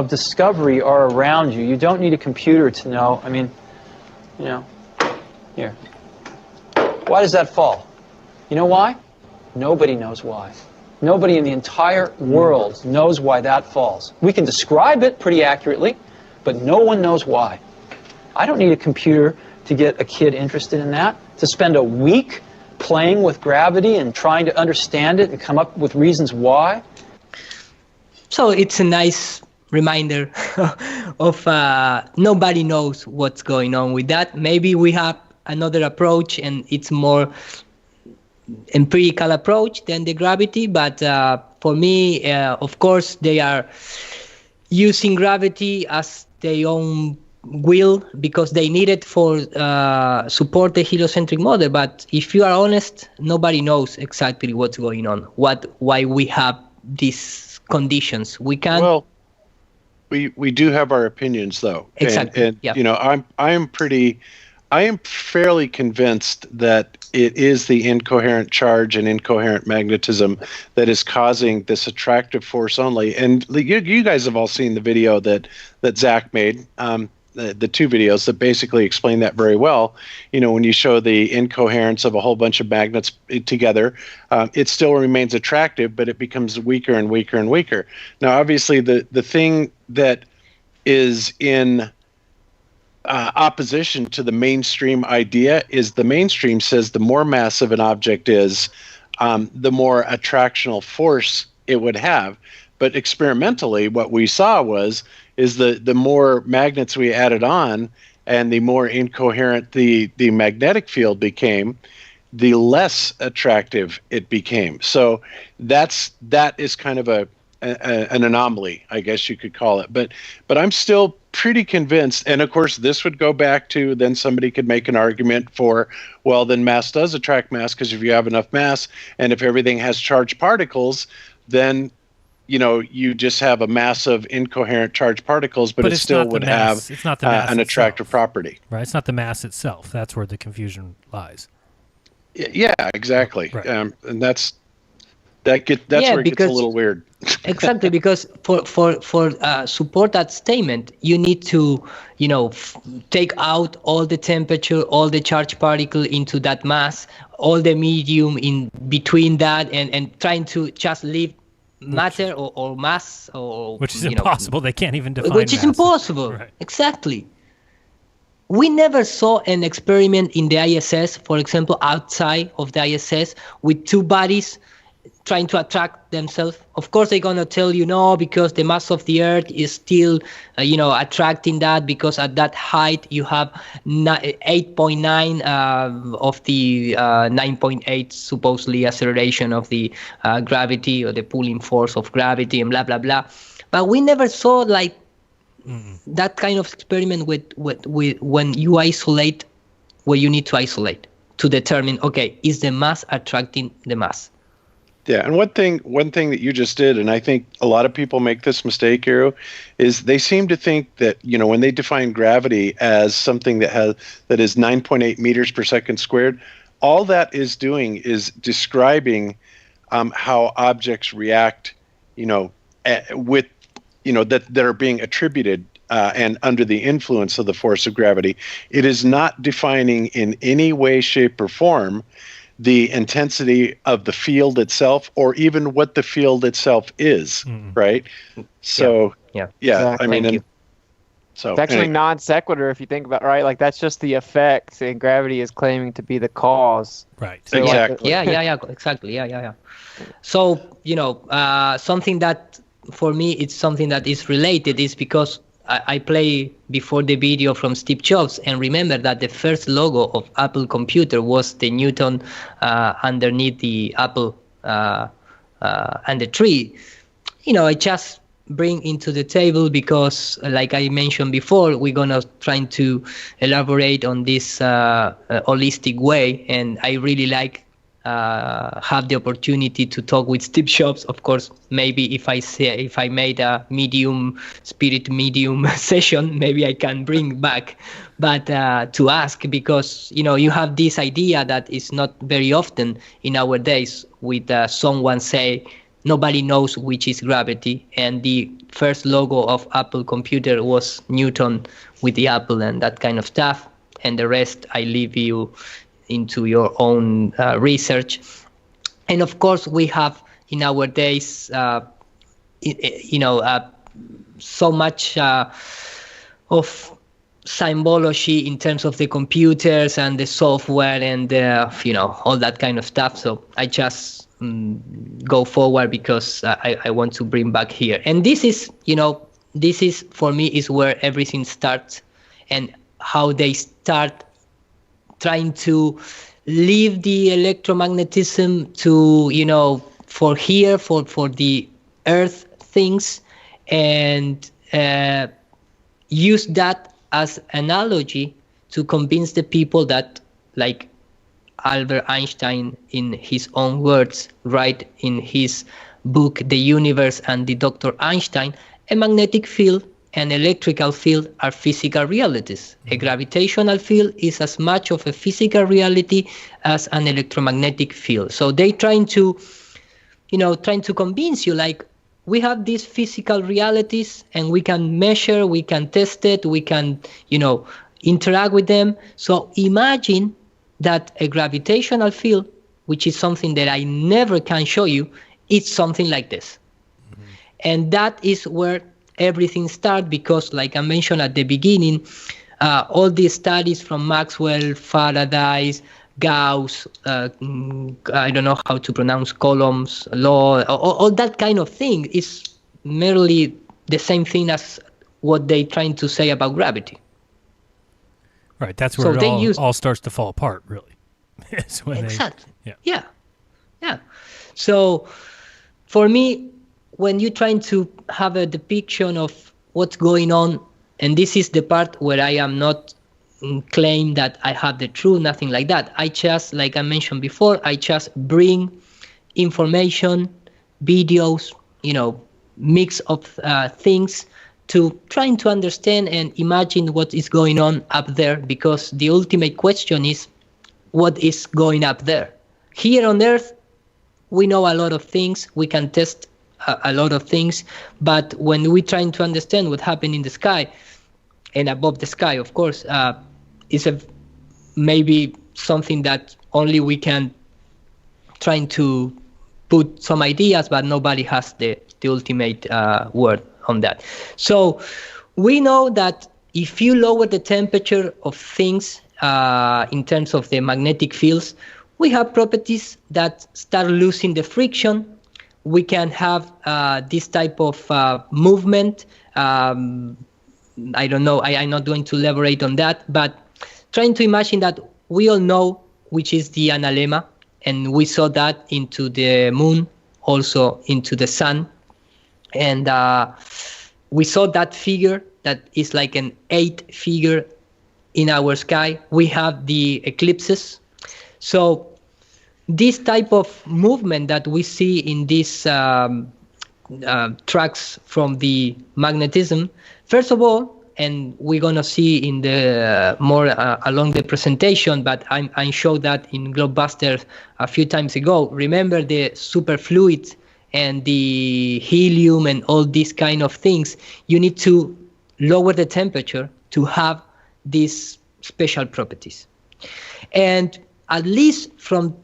discovery are around you. You don't need a computer to know. I mean, here. Why does that fall? You know why? Nobody knows why. Nobody in the entire world knows why that falls. We can describe it pretty accurately, but no one knows why. I don't need a computer to get a kid interested in that, to spend a week playing with gravity and trying to understand it and come up with reasons why. So it's a nice reminder of nobody knows what's going on with that. Maybe we have another approach, and it's more empirical approach than the gravity, but for me, of course, they are using gravity as their own will because they need it for support the heliocentric model. But if you are honest, nobody knows exactly what's going on, why we have these conditions. We can. Well, we do have our opinions, though. Exactly. And I am fairly convinced that it is the incoherent charge and incoherent magnetism that is causing this attractive force only. And you guys have all seen the video that Zach made, the two videos that basically explain that very well. When you show the incoherence of a whole bunch of magnets together, it still remains attractive, but it becomes weaker and weaker and weaker. Now, obviously, the thing that is in opposition to the mainstream idea is the mainstream says the more massive an object is, the more attractional force it would have. But experimentally, what we saw is the more magnets we added on and the more incoherent the magnetic field became, the less attractive it became. So that is kind of an anomaly, I guess you could call it. But I'm still pretty convinced, and of course this would go back to, then somebody could make an argument for, well, then mass does attract mass, because if you have enough mass and if everything has charged particles, then you just have a mass of incoherent charged particles, but it still would have an attractive property. Right, it's not the mass itself. That's where the confusion lies. Yeah, exactly. Right. And that's where it gets a little weird. Exactly, because for support that statement, you need to take out all the temperature, all the charged particle into that mass, all the medium in between that, and trying to just leave matter or mass, or which is impossible. They can't even define which mass. Is impossible. Right. Exactly. We never saw an experiment in the ISS, for example, outside of the ISS, with two bodies trying to attract themselves. Of course, they're going to tell you no, because the mass of the Earth is still, attracting that, because at that height you have 8.9 of the 9.8 supposedly acceleration of the gravity, or the pulling force of gravity, and blah, blah, blah. But we never saw that kind of experiment with when you isolate where you need to isolate to determine, okay, is the mass attracting the mass? Yeah, and one thing that you just did, and I think a lot of people make this mistake, Hiro, is they seem to think that, when they define gravity as something that is 9.8 meters per second squared, all that is doing is describing how objects react, with, that are being attributed and under the influence of the force of gravity. It is not defining in any way, shape, or form the intensity of the field itself, or even what the field itself is, right? So, yeah. Exactly. I mean, it's actually non sequitur if you think about it, right? Like, that's just the effect, and gravity is claiming to be the cause. Right. So exactly. Exactly. Yeah. So, something that for me it's something that is related is because I play before the video from Steve Jobs, and remember that the first logo of Apple computer was the Newton underneath the Apple and the tree. I just bring into the table because, like I mentioned before, we're gonna try to elaborate on this holistic way, and I really like have the opportunity to talk with Steve Jobs. Of course, maybe if I made a medium session, maybe I can bring back, but to ask, because you have this idea that is not very often in our days with someone say nobody knows which is gravity, and the first logo of Apple computer was Newton with the apple and that kind of stuff, and the rest I leave you into your own research. And of course we have in our days so much of symbology in terms of the computers and the software and all that kind of stuff. So I just go forward because I want to bring back here. And this is for me is where everything starts, and how they start trying to leave the electromagnetism to for the earth things, and use that as analogy to convince the people that, like Albert Einstein in his own words write in his book The Universe and the Dr. Einstein, a magnetic field and electrical field are physical realities. A gravitational field is as much of a physical reality as an electromagnetic field. So they trying to convince you, like, we have these physical realities and we can measure, we can test it, we can, interact with them. So imagine that a gravitational field, which is something that I never can show you, it's something like this. Mm-hmm. And that is where everything starts, because, like I mentioned at the beginning, all these studies from Maxwell, Faraday, Gauss, I don't know how to pronounce Coulomb's law, all that kind of thing is merely the same thing as what they're trying to say about gravity. Right, that's where it all starts to fall apart, really. Exactly. Yeah. So for me, when you're trying to have a depiction of what's going on, and this is the part where I am not claim that I have the truth, nothing like that. I just, like I mentioned before, I just bring information, videos, mix of things to trying to understand and imagine what is going on up there, because the ultimate question is what is going up there. Here on Earth, we know a lot of things, we can test a lot of things, but when we're trying to understand what happened in the sky and above the sky, of course, is maybe something that only we can trying to put some ideas, but nobody has the ultimate word on that. So we know that if you lower the temperature of things in terms of the magnetic fields, we have properties that start losing the friction. We can have this type of movement. I don't know, I'm not going to elaborate on that, but trying to imagine that we all know which is the analemma, and we saw that into the moon, also into the sun. And we saw that figure that is like an 8 figure in our sky. We have the eclipses. So this type of movement that we see in these tracks from the magnetism, first of all, and we're going to see in the more along the presentation, but I showed that in Globebusters a few times ago. Remember the superfluid and the helium and all these kind of things. You need to lower the temperature to have these special properties. And at least from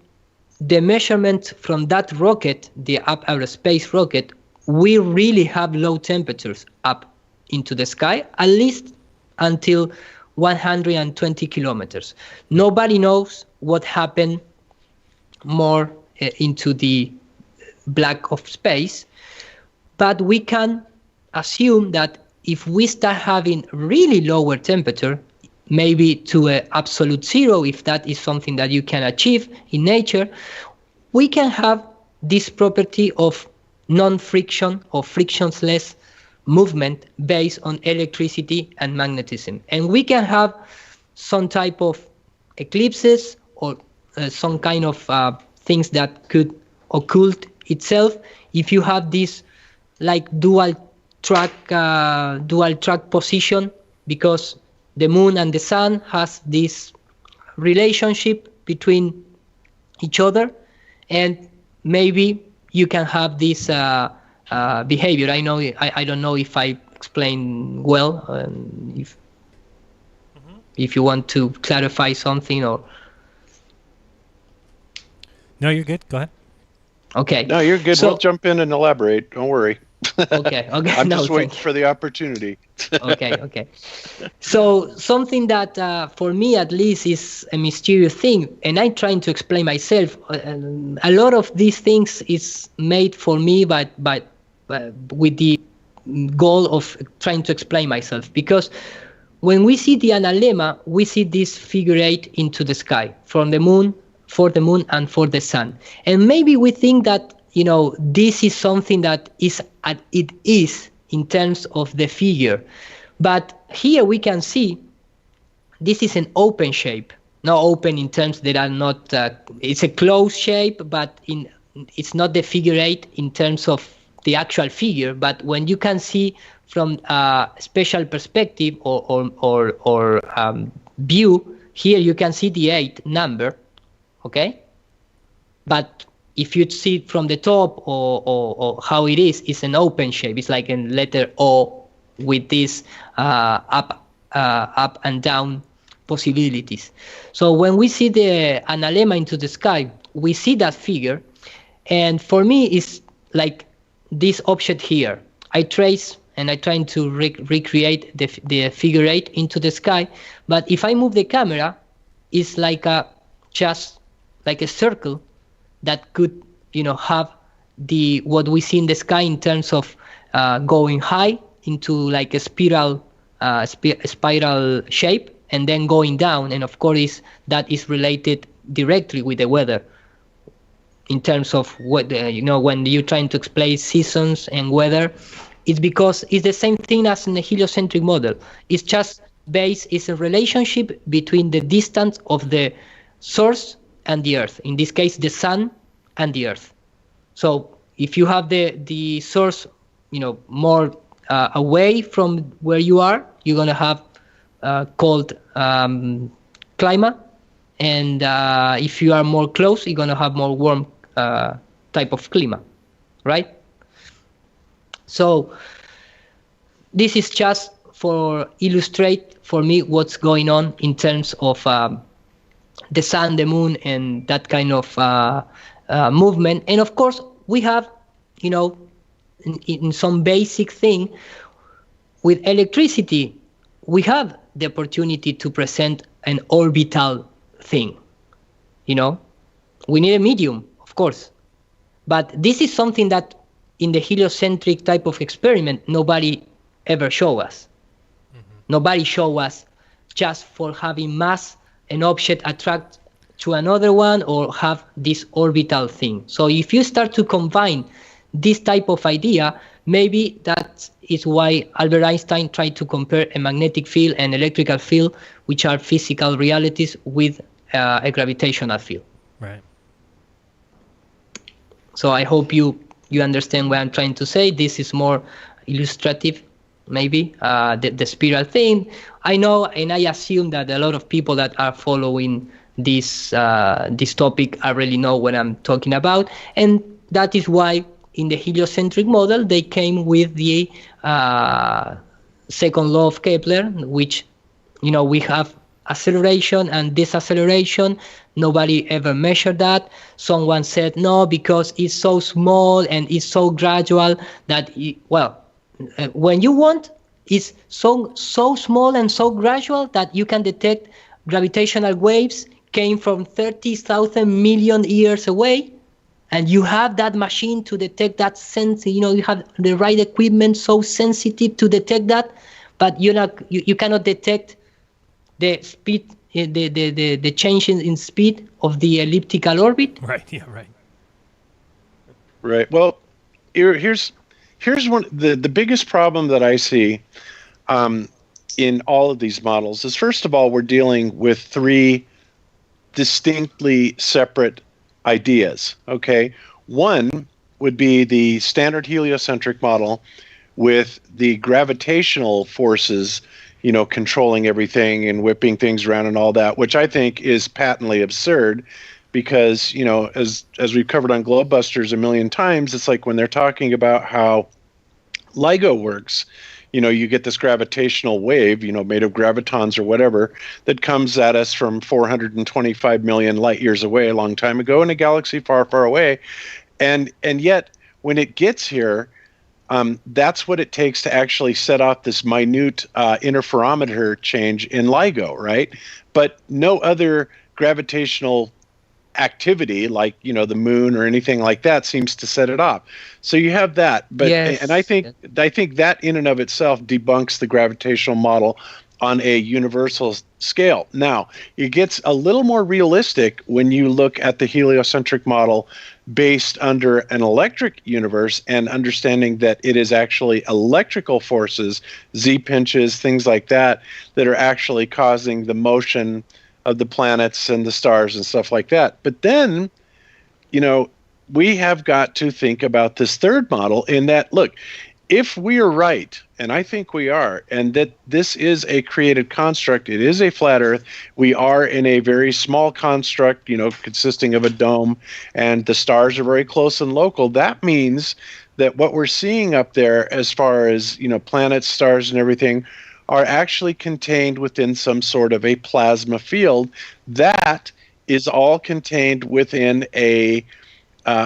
the measurement from that rocket, the Up Outer Space rocket, we really have low temperatures up into the sky, at least until 120 kilometers. Nobody knows what happened more into the black of space, but we can assume that if we start having really lower temperature, maybe to an absolute zero, if that is something that you can achieve in nature, we can have this property of non-friction or frictionless movement based on electricity and magnetism. And we can have some type of eclipses or some kind of things that could occult itself if you have this like dual track position, because the moon and the sun has this relationship between each other, and maybe you can have this behavior. I don't know if I explain well. If you want to clarify something or. No, you're good. Go ahead. Okay. No, you're good. We'll jump in and elaborate. Don't worry. Okay. I'm just waiting for the opportunity. Okay. So something that for me at least is a mysterious thing, and I'm trying to explain myself. A lot of these things is made for me, but with the goal of trying to explain myself, because when we see the analemma, we see this figure 8 into the sky from the moon, for the moon and for the sun, and maybe we think that this is something that it is in terms of the figure, but here we can see this is an open shape. Not open in terms that are not. It's a closed shape, but it's not the figure 8 in terms of the actual figure. But when you can see from a special perspective or view, here you can see the 8 number, okay? But if you see it from the top or how it is, it's an open shape. It's like a letter O with this up and down possibilities. So when we see the analemma into the sky, we see that figure, and for me it's like this object here. I trace and I trying to recreate the figure 8 into the sky, but if I move the camera, it's like just like a circle that could have what we see in the sky in terms of going high into like a spiral shape, and then going down, and of course that is related directly with the weather in terms of what when you're trying to explain seasons and weather. It's because it's the same thing as in the heliocentric model. It's just is a relationship between the distance of the source and the earth, in this case the sun and the earth. So if you have the source more away from where you are, you're going to have cold climate, and if you are more close, you're going to have more warm type of climate, right? So this is just for illustrate for me what's going on in terms of the sun, the moon, and that kind of movement. And of course we have in some basic thing with electricity, we have the opportunity to present an orbital thing. We need a medium, of course, but this is something that in the heliocentric type of experiment nobody ever showed us. Nobody showed us just for having mass, an object attract to another one, or have this orbital thing. So if you start to combine this type of idea, maybe that is why Albert Einstein tried to compare a magnetic field and electrical field, which are physical realities, with a gravitational field. Right. So I hope you understand what I'm trying to say. This is more illustrative, maybe, the spiral thing. I know, and I assume that a lot of people that are following this topic already know what I'm talking about, and that is why in the heliocentric model they came with the second law of Kepler, which we have acceleration and deceleration. Nobody ever measured that. Someone said no, because it's so small and it's so gradual that when you want, it's so small and so gradual that you can detect gravitational waves came from 30,000 million years away, and you have that machine to detect that sense. You have the right equipment, so sensitive to detect that, but you cannot detect the speed, the change in speed of the elliptical orbit. Right. Yeah. Right. Right. Well, here's one the biggest problem that I see in all of these models is, first of all, we're dealing with three distinctly separate ideas. Okay, one would be the standard heliocentric model with the gravitational forces, controlling everything and whipping things around and all that, which I think is patently absurd. Because, as we've covered on Globebusters a million times, it's like when they're talking about how LIGO works, you get this gravitational wave, made of gravitons or whatever, that comes at us from 425 million light years away a long time ago in a galaxy far, far away. And yet, when it gets here, that's what it takes to actually set off this minute interferometer change in LIGO, right? But no other gravitational activity like the moon or anything like that seems to set it off. So you have that, but yes. And I think that in and of itself debunks the gravitational model on a universal scale. Now, it gets a little more realistic when you look at the heliocentric model based under an electric universe and understanding that it is actually electrical forces, Z-pinches, things like that are actually causing the motion of the planets and the stars and stuff like that. But then, we have got to think about this third model in that, look, if we are right, and I think we are, and that this is a created construct, it is a flat Earth, we are in a very small construct, consisting of a dome, and the stars are very close and local, that means that what we're seeing up there as far as, planets, stars, and everything are actually contained within some sort of a plasma field that is all contained within an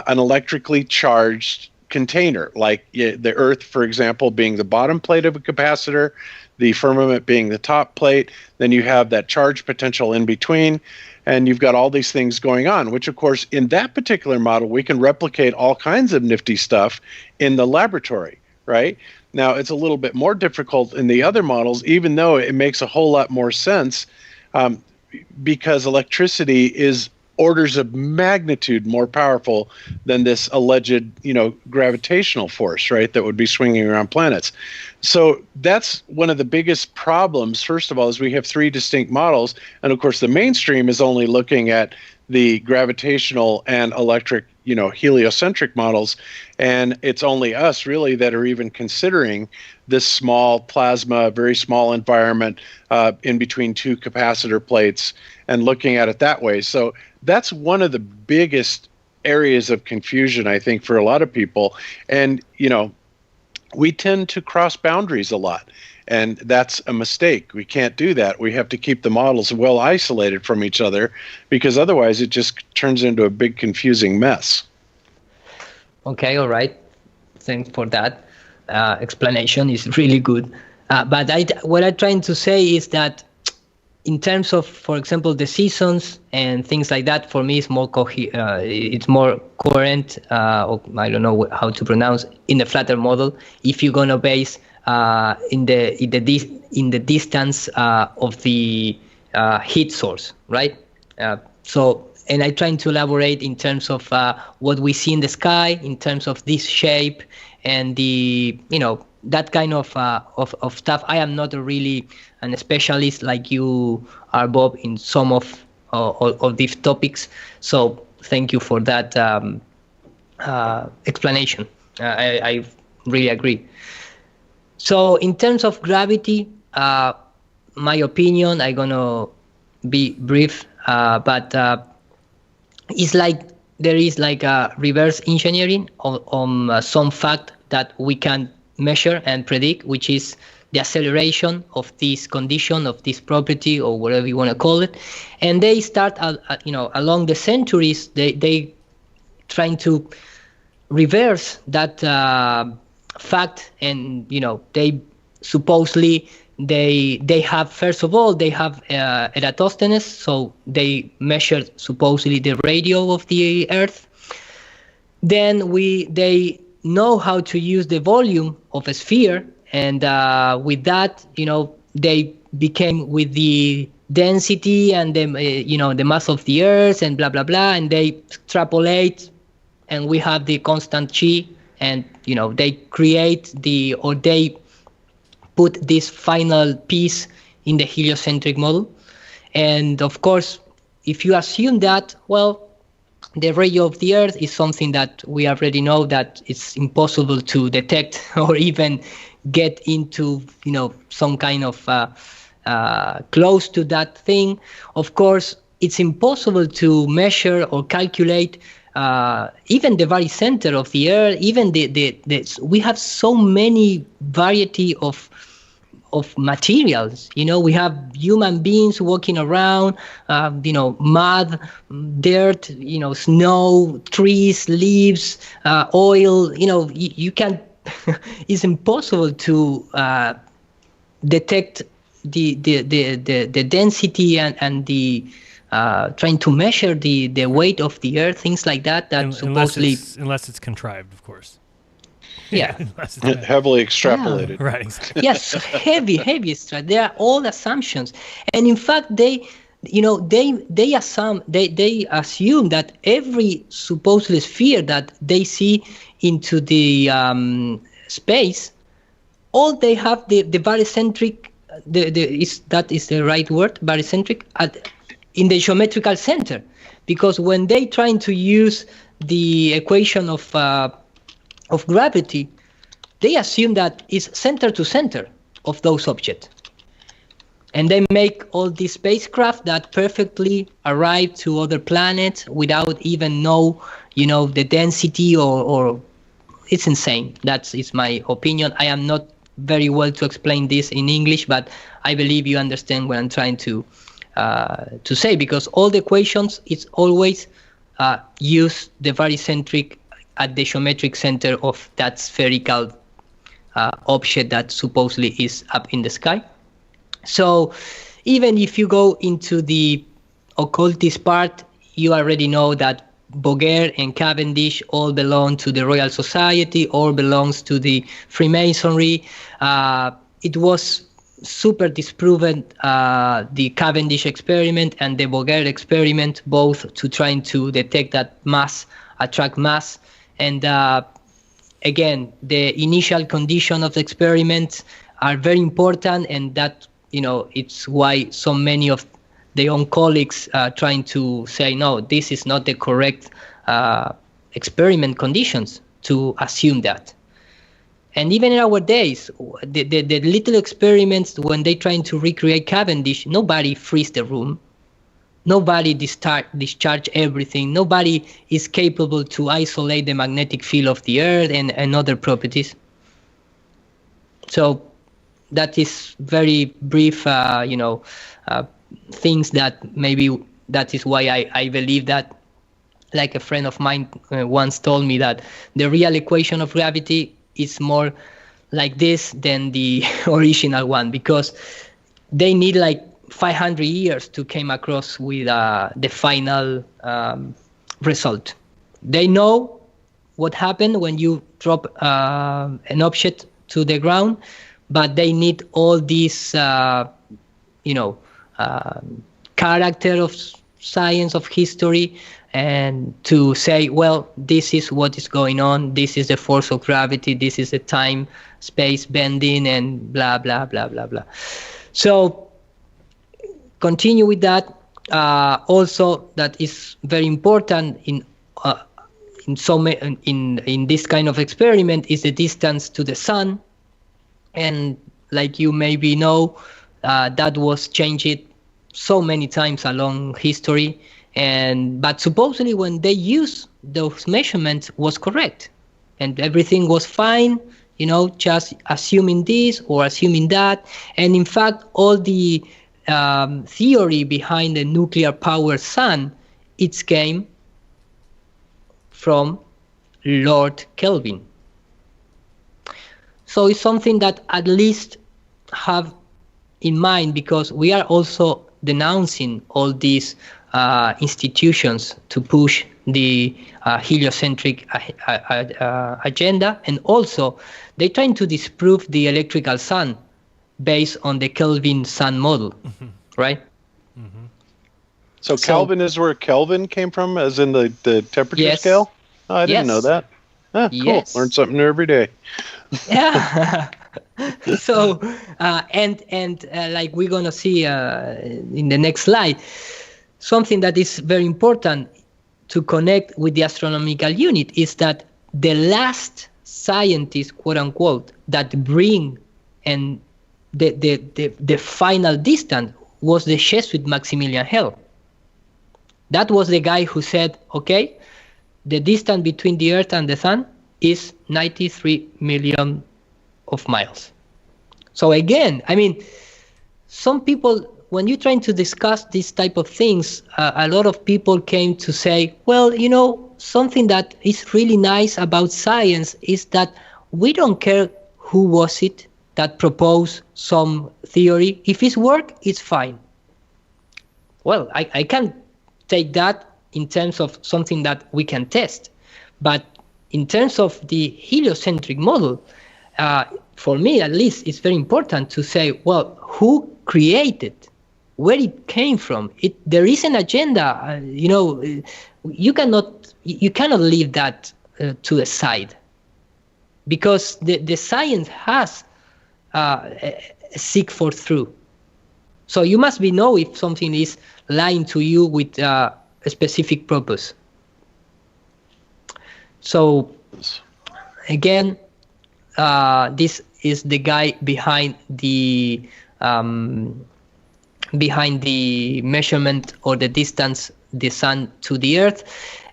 electrically charged container, like the Earth, for example, being the bottom plate of a capacitor, the firmament being the top plate, then you have that charge potential in between, and you've got all these things going on, which, of course, in that particular model, we can replicate all kinds of nifty stuff in the laboratory, right? Now, it's a little bit more difficult in the other models, even though it makes a whole lot more sense because electricity is orders of magnitude more powerful than this alleged, gravitational force, right, that would be swinging around planets. So that's one of the biggest problems, first of all, is we have three distinct models. And, of course, the mainstream is only looking at the gravitational and electric, heliocentric models. And it's only us, really, that are even considering this small plasma, very small environment in between two capacitor plates and looking at it that way. So that's one of the biggest areas of confusion, I think, for a lot of people. And, we tend to cross boundaries a lot. And that's a mistake. We can't do that. We have to keep the models well isolated from each other because otherwise it just turns into a big confusing mess. Okay, all right. Thanks for that explanation. It's really good. But what I'm trying to say is that in terms of, for example, the seasons and things like that, for me, it's more it's more coherent. Or I don't know how to pronounce in the flatter model. If you're gonna base in the distance of the heat source, right? And I'm trying to elaborate in terms of what we see in the sky, in terms of this shape and the that kind of stuff. I am not really a specialist like you are, Bob, in some of these topics. So thank you for that explanation. I really agree. So in terms of gravity, my opinion, I'm gonna be brief, but it's like there is like a reverse engineering on some fact that we can measure and predict, which is the acceleration of this condition, of this property, or whatever you want to call it. And they start, along the centuries, they trying to reverse that fact, and they supposedly they have, first of all, they have Eratosthenes, so they measured supposedly the radio of the Earth. Then they know how to use the volume of a sphere, and with that, they became with the density and the the mass of the Earth and blah blah blah, and they extrapolate and we have the constant chi, and they create they put this final piece in the heliocentric model. And of course, if you assume that, well, the ray of the Earth is something that we already know that it's impossible to detect or even get into, some kind of close to that thing. Of course, it's impossible to measure or calculate even the very center of the Earth. Even we have so many variety of materials. We have human beings walking around, mud, dirt, snow, trees, leaves, oil. You can. It's impossible to detect the density and the trying to measure the weight of the Earth, things like that. That supposedly, unless it's contrived, of course. Yeah, heavily extrapolated. Yeah. Right. Exactly. Yes, heavy extra. They are all assumptions, and in fact, they assume that every supposed sphere that they see into the space, all they have the barycentric. That is the right word, barycentric, in the geometrical center, because when they trying to use the equation of gravity, they assume that it's center to center of those objects. And they make all these spacecraft that perfectly arrive to other planets without even know, the density or it's insane. Is my opinion. I am not very well to explain this in English, but I believe you understand what I'm trying to say, because all the equations, it's always use the barycentric at the geometric center of that spherical object that supposedly is up in the sky. So even if you go into the occultist part, you already know that Bouguer and Cavendish all belong to the Royal Society, all belongs to the Freemasonry. It was super disproven, the Cavendish experiment and the Bouguer experiment, both to trying to detect that mass, attract mass. And again, the initial condition of the experiments are very important, and that, it's why so many of their own colleagues are trying to say, no, this is not the correct experiment conditions to assume that. And even in our days, the little experiments, when they're trying to recreate Cavendish, nobody frees the room. Nobody discharge everything. Nobody is capable to isolate the magnetic field of the Earth and other properties. So that is very brief, things that maybe that is why I believe that, like a friend of mine once told me, that the real equation of gravity is more like this than the original one, because they need like 500 years to come across with the final result. They know what happened when you drop an object to the ground, but they need all these, character of science, of history, and to say, well, this is what is going on, this is the force of gravity, this is the time, space bending, and blah, blah, blah, blah, blah. So continue with that. Also, that is very important in this kind of experiment is the distance to the sun, and like you maybe know, that was changed so many times along history, but supposedly when they used those measurements was correct, and everything was fine. Just assuming this or assuming that, and in fact, all the theory behind the nuclear powered sun, it came from Lord Kelvin. So it's something that at least have in mind, because we are also denouncing all these institutions to push the heliocentric agenda, and also they're trying to disprove the electrical sun based on the Kelvin sun model, right? So Kelvin is where Kelvin came from, as in the temperature scale? Oh, I didn't know that. Ah, cool. Yes. Learn something new every day. Yeah. So like we're gonna see in the next slide, something that is very important to connect with the astronomical unit is that the last scientist, quote unquote, that bring and the final distance was the Jesuit Maximilian Hell. That was the guy who said, okay, the distance between the Earth and the Sun is 93 million of miles. So again, I mean, some people, when you're trying to discuss these type of things, a lot of people came to say, well, you know, something that is really nice about science is that we don't care who was it that proposed some theory. If it's work, it's fine. Well, I can take that in terms of something that we can test. But in terms of the heliocentric model, for me at least, it's very important to say, well, who created, where it came from? There is an agenda, you know, you cannot leave that to the side, because the science has a seek for truth. So you must know if something is lying to you with a specific purpose. So again, this is the guy behind the measurement or the distance the Sun to the Earth.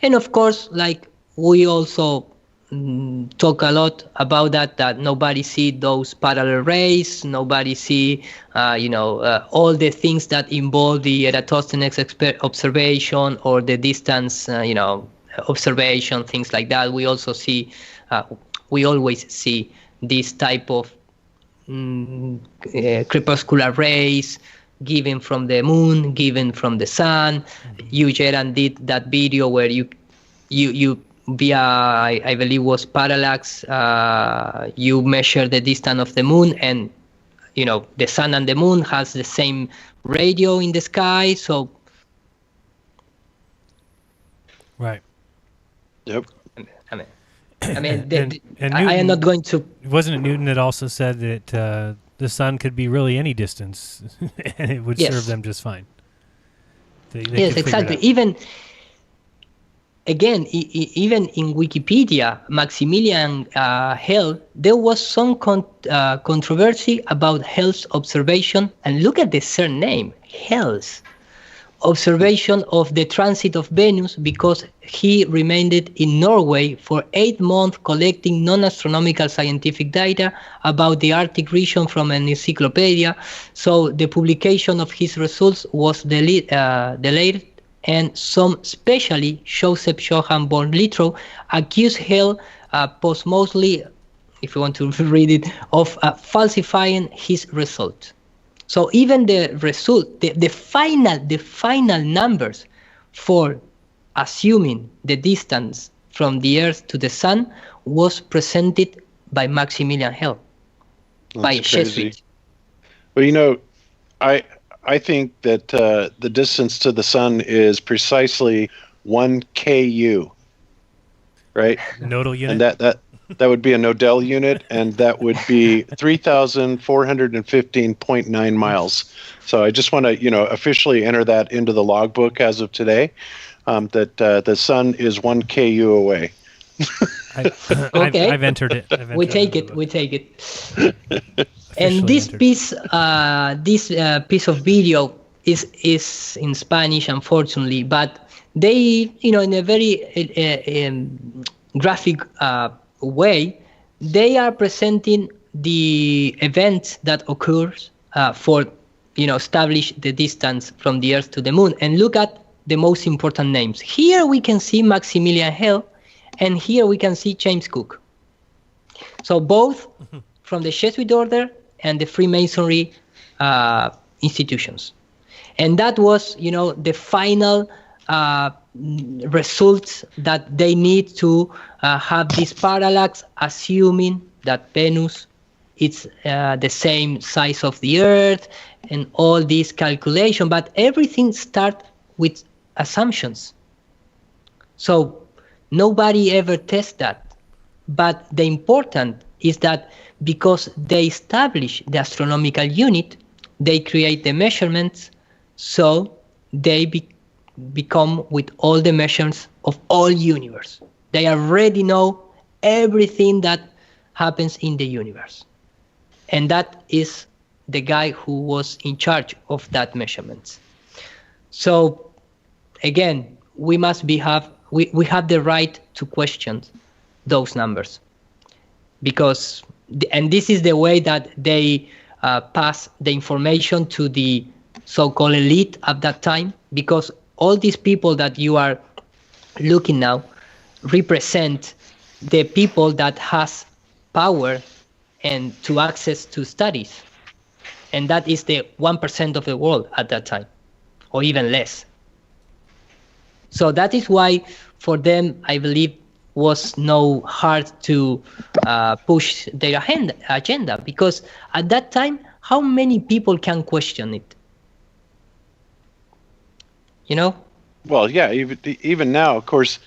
And of course, like we also talk a lot about that nobody see those parallel rays, nobody see all the things that involve the Eratosthenes observation or the distance observation, things like that. We also see we always see this type of crepuscular rays given from the moon, given from the sun. You, Jeran, did that video where you via, I believe was parallax, you measure the distance of the moon, and the sun and the moon has the same radio in the sky. So right. Yep. I mean, and I am not going to. Wasn't it Newton that also said that the sun could be really any distance, and it would serve them just fine? They yes, exactly. Even in Wikipedia, Maximilian Hell, there was some controversy about Hell's observation, and look at the surname, Hell's observation of the transit of Venus, because he remained in Norway for 8 months collecting non-astronomical scientific data about the Arctic region from an encyclopedia. So the publication of his results was delayed, and some, especially Joseph Johann von Littrow, accused Hell posthumously, if you want to read it, of falsifying his result. So even the result, the final numbers for assuming the distance from the Earth to the Sun was presented by Maximilian Hell, by a Jesuit. Well, I think that the distance to the Sun is precisely 1 KU, right? Nodal unit. And that would be a nodal unit, and that would be 3,415.9 miles. So I just want to, officially enter that into the logbook as of today, that the Sun is 1 KU away. Okay. I've entered it. We take it. And this piece of video is in Spanish, unfortunately, but they, in a very graphic way, they are presenting the event that occurs for establish the distance from the Earth to the Moon. And look at the most important names. Here we can see Maximilian Hell, and here we can see James Cook. So both from the Jesuit order and the Freemasonry institutions. And that was, the final results that they need to have this parallax, assuming that Venus is the same size of the Earth, and all this calculation. But everything starts with assumptions. So Nobody ever tests that. But the important is that because they establish the astronomical unit, they create the measurements, so they become with all the measurements of all universe. They already know everything that happens in the universe. And that is the guy who was in charge of that measurements. So again, we have the right to question those numbers, because and this is the way that they pass the information to the so-called elite at that time, because all these people that you are looking now represent the people that has power and to access to studies, and that is the 1% of the world at that time, or even less. So that is why for them, I believe, was no hard to push their agenda, because at that time, how many people can question it? You know? Well, yeah, even now, of course,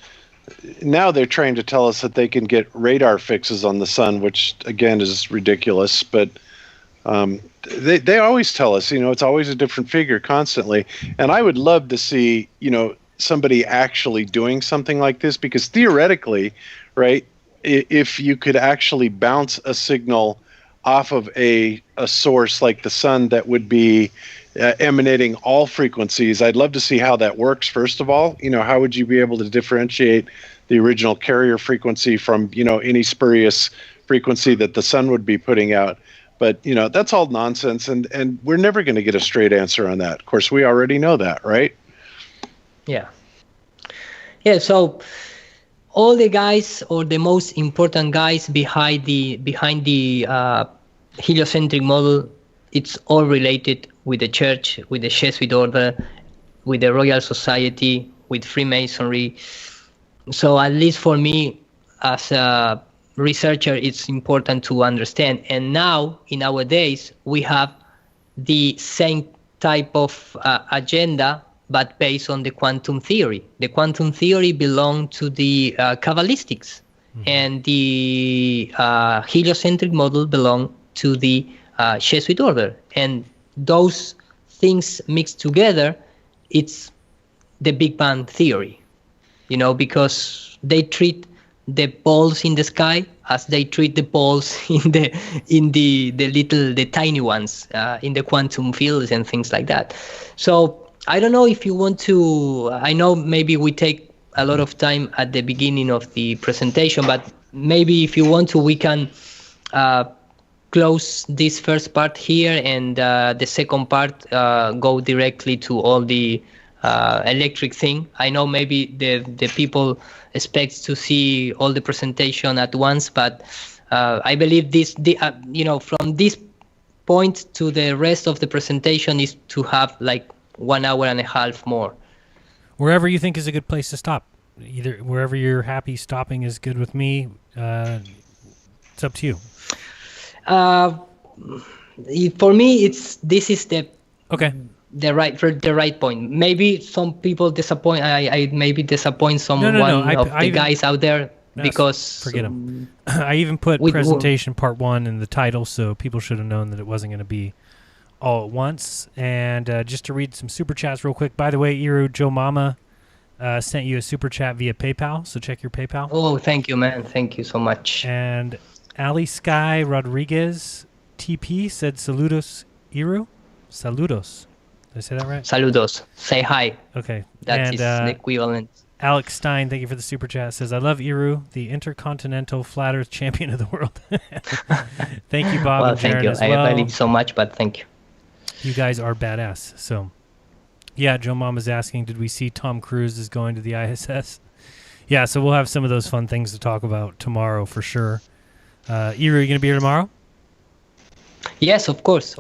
now they're trying to tell us that they can get radar fixes on the sun, which again is ridiculous. But they always tell us, it's always a different figure constantly. And I would love to see, somebody actually doing something like this, because theoretically, right, if you could actually bounce a signal off of a source like the sun that would be emanating all frequencies, I'd love to see how that works. First of all, how would you be able to differentiate the original carrier frequency from, any spurious frequency that the sun would be putting out? But, that's all nonsense, and we're never going to get a straight answer on that. Of course, we already know that, right? Yeah. So all the guys, or the most important guys behind the heliocentric model, it's all related with the church, with the Jesuit order, with the Royal Society, with Freemasonry. So at least for me, as a researcher, it's important to understand. And now, in our days, we have the same type of agenda, but based on the quantum theory. The quantum theory belonged to the Kabbalistics, and the heliocentric model belonged to the Jesuit order. And those things mixed together, it's the Big Bang theory, because they treat the balls in the sky as they treat the balls in the tiny ones in the quantum fields and things like that. So I don't know if you want to, I know maybe we take a lot of time at the beginning of the presentation, but maybe if you want to, we can close this first part here, and the second part go directly to all the electric thing. I know maybe the people expect to see all the presentation at once, but I believe from this point to the rest of the presentation is to have like 1 hour and a half more. Wherever you think is a good place to stop. Either wherever you're happy stopping is good with me. It's up to you. For me, this is the okay. The right point. Maybe some people disappoint. I maybe disappoint someone of the guys out there, because forget them. I even put presentation part 1 in the title, so people should have known that it wasn't going to be all at once. And just to read some super chats real quick. By the way, Iru, Joe Mama sent you a super chat via PayPal, so check your PayPal. Oh, thank you, man. Thank you so much. And Ali Sky Rodriguez TP said saludos, Iru. Saludos. Did I say that right? Saludos. Say hi. Okay. That is the equivalent. Alex Stein, thank you for the super chat, says, I love Iru, the intercontinental flat earth champion of the world. Thank you, Bob and Jaron, as well. I believe so much, but thank you. You guys are badass. So, yeah, Joe Mama's asking, did we see Tom Cruise is going to the ISS? Yeah, so we'll have some of those fun things to talk about tomorrow for sure. Iru, you going to be here tomorrow? Yes, of course.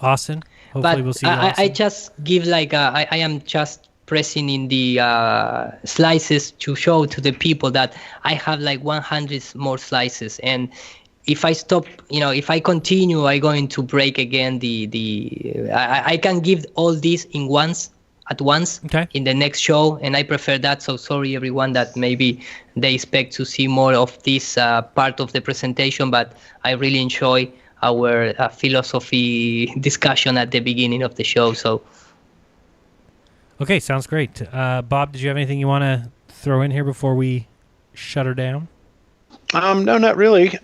Austin? Hopefully we'll see you, Austin. I just give I am just pressing in the slices to show to the people that I have like 100 more slices, and if I stop, if I continue, I'm going to break again I can give all this in once, at once in the next show, and I prefer that. So sorry, everyone, that maybe they expect to see more of this part of the presentation, but I really enjoy our philosophy discussion at the beginning of the show. So. Okay, sounds great. Bob, did you have anything you want to throw in here before we shut her down? No, not really.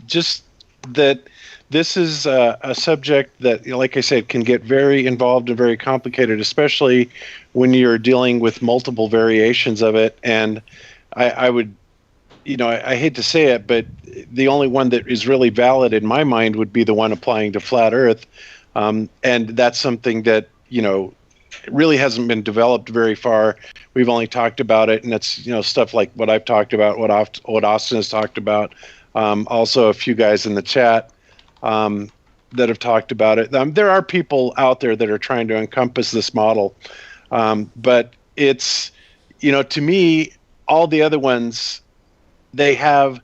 Just that this is a subject that, like I said, can get very involved and very complicated, especially when you're dealing with multiple variations of it. And I would, I hate to say it, but the only one that is really valid in my mind would be the one applying to flat Earth. And that's something that, it really hasn't been developed very far. We've only talked about it, and it's stuff like what I've talked about, what Austin has talked about. Also, a few guys in the chat that have talked about it. There are people out there that are trying to encompass this model, but it's to me, all the other ones, they have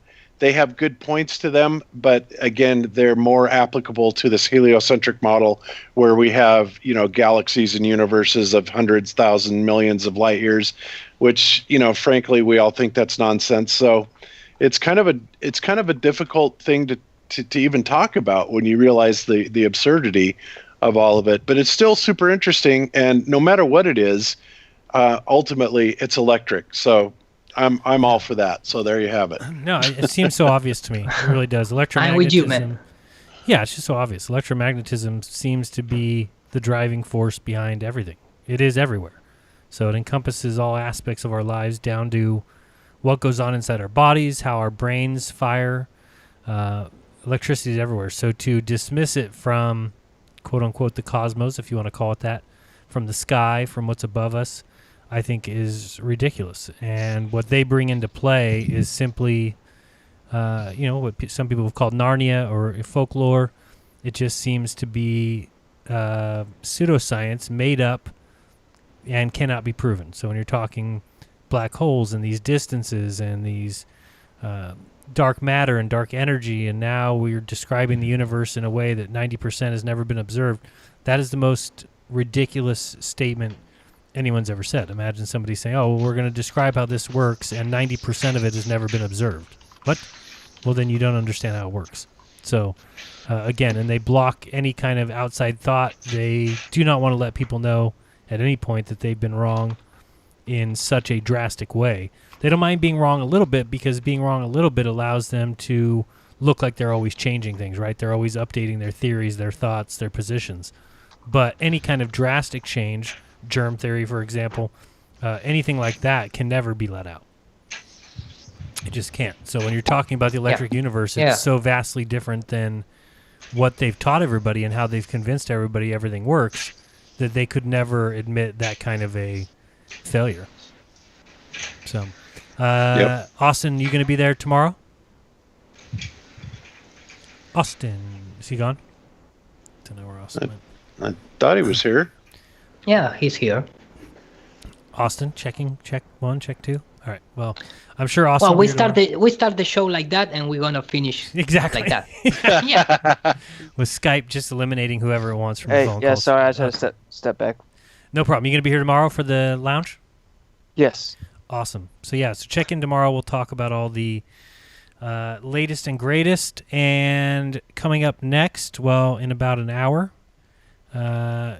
good points to them, but again, they're more applicable to this heliocentric model where we have, galaxies and universes of hundreds, thousands, millions of light years, which, frankly, we all think that's nonsense. So it's kind of a difficult thing to even talk about when you realize the absurdity of all of it. But it's still super interesting, and no matter what it is, ultimately it's electric. So I'm all for that. So there you have it. No, it seems so obvious to me. It really does. Electromagnetism. I'm with you, man. Yeah, it's just so obvious. Electromagnetism seems to be the driving force behind everything. It is everywhere. So it encompasses all aspects of our lives down to what goes on inside our bodies, how our brains fire. Electricity is everywhere. So to dismiss it from, quote unquote, the cosmos, if you want to call it that, from the sky, from what's above us, I think is ridiculous. And what they bring into play is simply, what some people have called Narnia or folklore. It just seems to be pseudoscience made up and cannot be proven. So when you're talking black holes and these distances and these dark matter and dark energy, and now we're describing the universe in a way that 90% has never been observed, that is the most ridiculous statement anyone's ever said. Imagine somebody saying, oh, well, we're going to describe how this works, and 90% of it has never been observed. What? Well, then you don't understand how it works. So, again, and they block any kind of outside thought. They do not want to let people know at any point that they've been wrong in such a drastic way. They don't mind being wrong a little bit, because being wrong a little bit allows them to look like they're always changing things, right? They're always updating their theories, their thoughts, their positions. But any kind of drastic change, germ theory, for example, anything like that can never be let out. It just can't. So when you're talking about the electric universe, it's so vastly different than what they've taught everybody and how they've convinced everybody everything works, that they could never admit that kind of a failure. So, Austin, you going to be there tomorrow? Austin, is he gone? Don't know where Austin went. I thought he was here. Yeah, he's here. Austin, check 1, check 2. All right. Well, I'm sure Austin. Well, we start the show like that, and we're gonna finish exactly like that. Yeah. With Skype just eliminating whoever it wants from the phone calls. Sorry, I just had to step back. No problem. You gonna be here tomorrow for the lounge? Yes. Awesome. So check in tomorrow. We'll talk about all the latest and greatest. And coming up next, well, in about an hour. I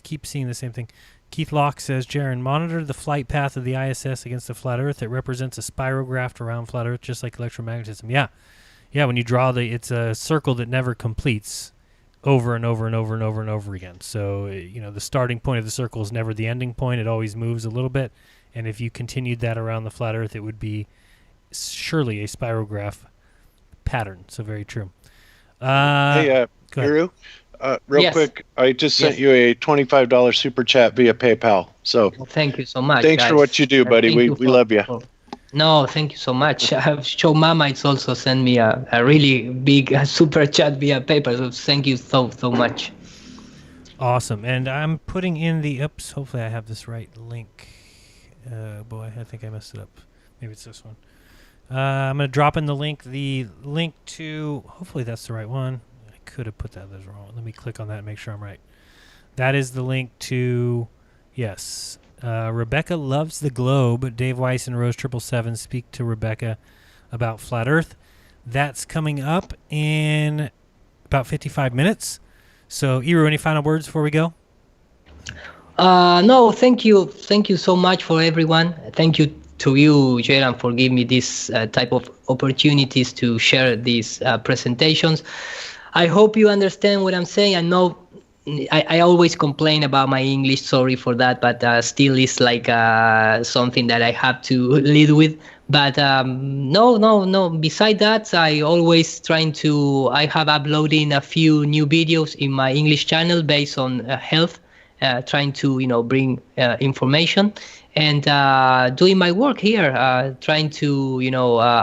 keep seeing the same thing. Keith Locke says, Jaron, monitor the flight path of the ISS against the flat Earth. It represents a spirograph around flat Earth, just like electromagnetism. Yeah. When you draw it's a circle that never completes over and over and over and over and over again. So, the starting point of the circle is never the ending point. It always moves a little bit. And if you continued that around the flat Earth, it would be surely a spirograph pattern. So very true. Hey, Guru. Real quick, I just sent you a $25 super chat via PayPal. So thank you so much. Thanks guys. for what you do, buddy. We love you. No, thank you so much. Show Mama it's also sent me a really big super chat via PayPal. So thank you so much. Awesome. And I'm putting in the hopefully I have this right link. Boy, I think I messed it up. Maybe it's this one. I'm going to drop in the link to, hopefully that's the right one. Could have put that as wrong. Let me click on that and make sure I'm right. That is the link to Yes. Rebecca loves the globe. Dave Weiss and Rose 777 speak to Rebecca about Flat Earth. That's coming up in about 55 minutes. So, Iru, any final words before we go? No, thank you. Thank you so much for everyone. Thank you to you, Jeran, for giving me this type of opportunities to share these presentations. I hope you understand what I'm saying. I know I always complain about my English. Sorry for that, but still it's like something that I have to lead with. But no. Beside that, I always I have uploading a few new videos in my English channel based on health, trying to, bring information and doing my work here, trying to,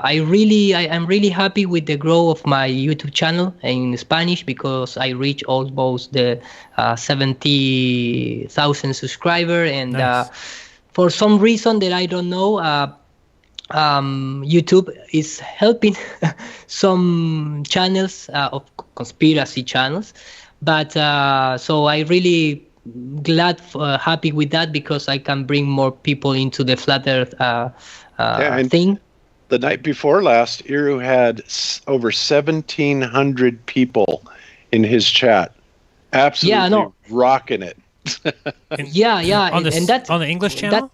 I'm really happy with the growth of my YouTube channel in Spanish because I reach almost the 70,000 subscribers. And nice. For some reason that I don't know, YouTube is helping some channels of conspiracy channels, but so I really happy with that because I can bring more people into the Flat Earth thing. The night before last, Iru had over 1,700 people in his chat, absolutely rocking it. Yeah, on the English channel.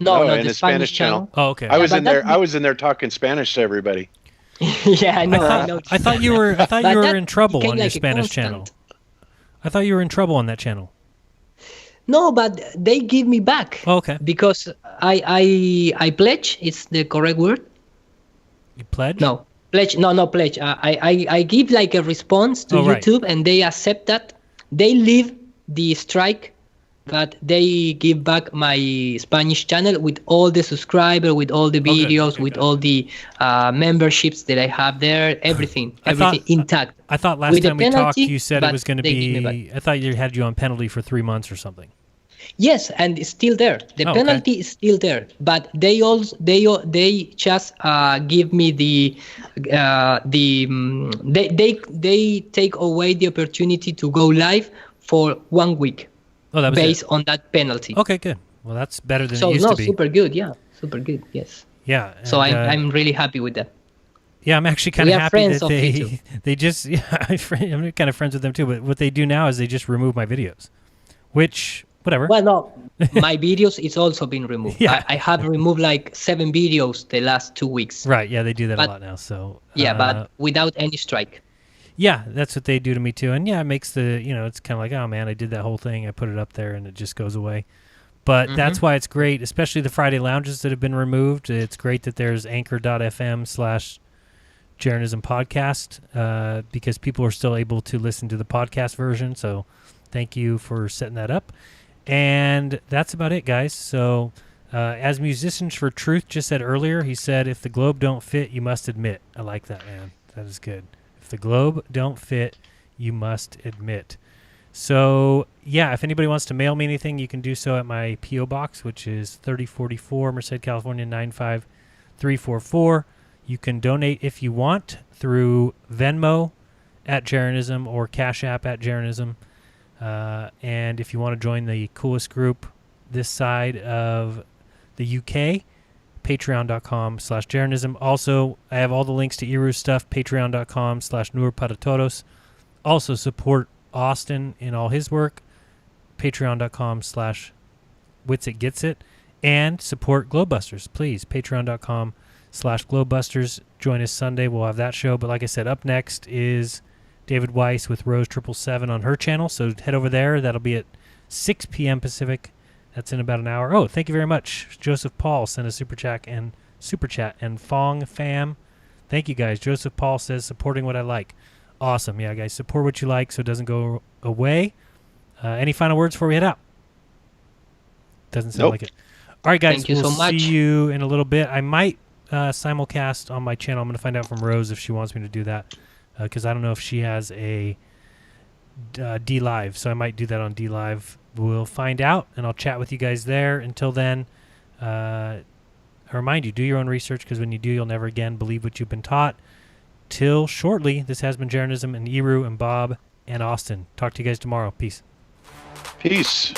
No, in the Spanish channel. Oh, okay. I was in there talking Spanish to everybody. Yeah, I know. I thought you were in trouble on your Spanish channel. I thought you were in trouble on that channel. No, but they give me back. Oh, okay. Because I pledge. It's the correct word. You pledge? No, pledge. No, pledge. I give like a response to YouTube, and they accept that. They leave the strike, but they give back my Spanish channel with all the subscribers, with all the videos, with all the memberships that I have there, everything intact. I thought last time we talked, you said it was going to be. I thought you had you on penalty for 3 months or something. Yes, and it's still there. The penalty is still there, but they just give me they take away the opportunity to go live for 1 week. Oh, that was based on that penalty. Okay, good. Well, that's better than it used to be. Super good. Yeah, super good. Yes. Yeah. So I'm really happy with that. Yeah, I'm actually kind of happy that they just I'm kind of friends with them too. But what they do now is they just remove my videos, which whatever. Well, no, my videos it's also been removed. Yeah. I have removed like 7 videos the last 2 weeks. Right. Yeah, they do that a lot now. So yeah, but without any strike. Yeah, that's what they do to me too. And yeah, it makes it's kind of like, oh man, I did that whole thing. I put it up there and it just goes away. But that's why it's great, especially the Friday lounges that have been removed. It's great that there's anchor.fm/Jeranism podcast because people are still able to listen to the podcast version. So thank you for setting that up. And that's about it, guys. So as Musicians for Truth just said earlier, he said, if the globe don't fit, you must admit. I like that, man. That is good. If the globe don't fit, you must admit. So, yeah, if anybody wants to mail me anything, you can do so at my P.O. Box, which is 3044 Merced, California, 95344. You can donate if you want through Venmo at Jeranism or Cash App at Jeranism. And if you want to join the coolest group this side of the UK, patreon.com/Jeranism. Also, I have all the links to Iru's stuff, patreon.com/Nur para Todos. Also, support Austin in all his work, patreon.com/WitsItGetsIt. And support Globebusters, please, patreon.com/Globebusters. Join us Sunday. We'll have that show. But like I said, up next is David Weiss with Rose 777 on her channel. So head over there. That'll be at 6 p.m. Pacific. That's in about an hour. Oh, thank you very much. Joseph Paul sent a super chat and Fong Fam. Thank you guys. Joseph Paul says supporting what I like. Awesome. Yeah, guys, support what you like so it doesn't go away. Any final words before we head out? Doesn't sound like it. All right, guys. Thank you so much. See you in a little bit. I might simulcast on my channel. I'm going to find out from Rose if she wants me to do that because I don't know if she has a D Live, so I might do that on D Live. We'll find out, and I'll chat with you guys there. Until then, I remind you, do your own research, because when you do, you'll never again believe what you've been taught. Till shortly, this has been Jeranism and Iru and Bob and Austin. Talk to you guys tomorrow. Peace. Peace.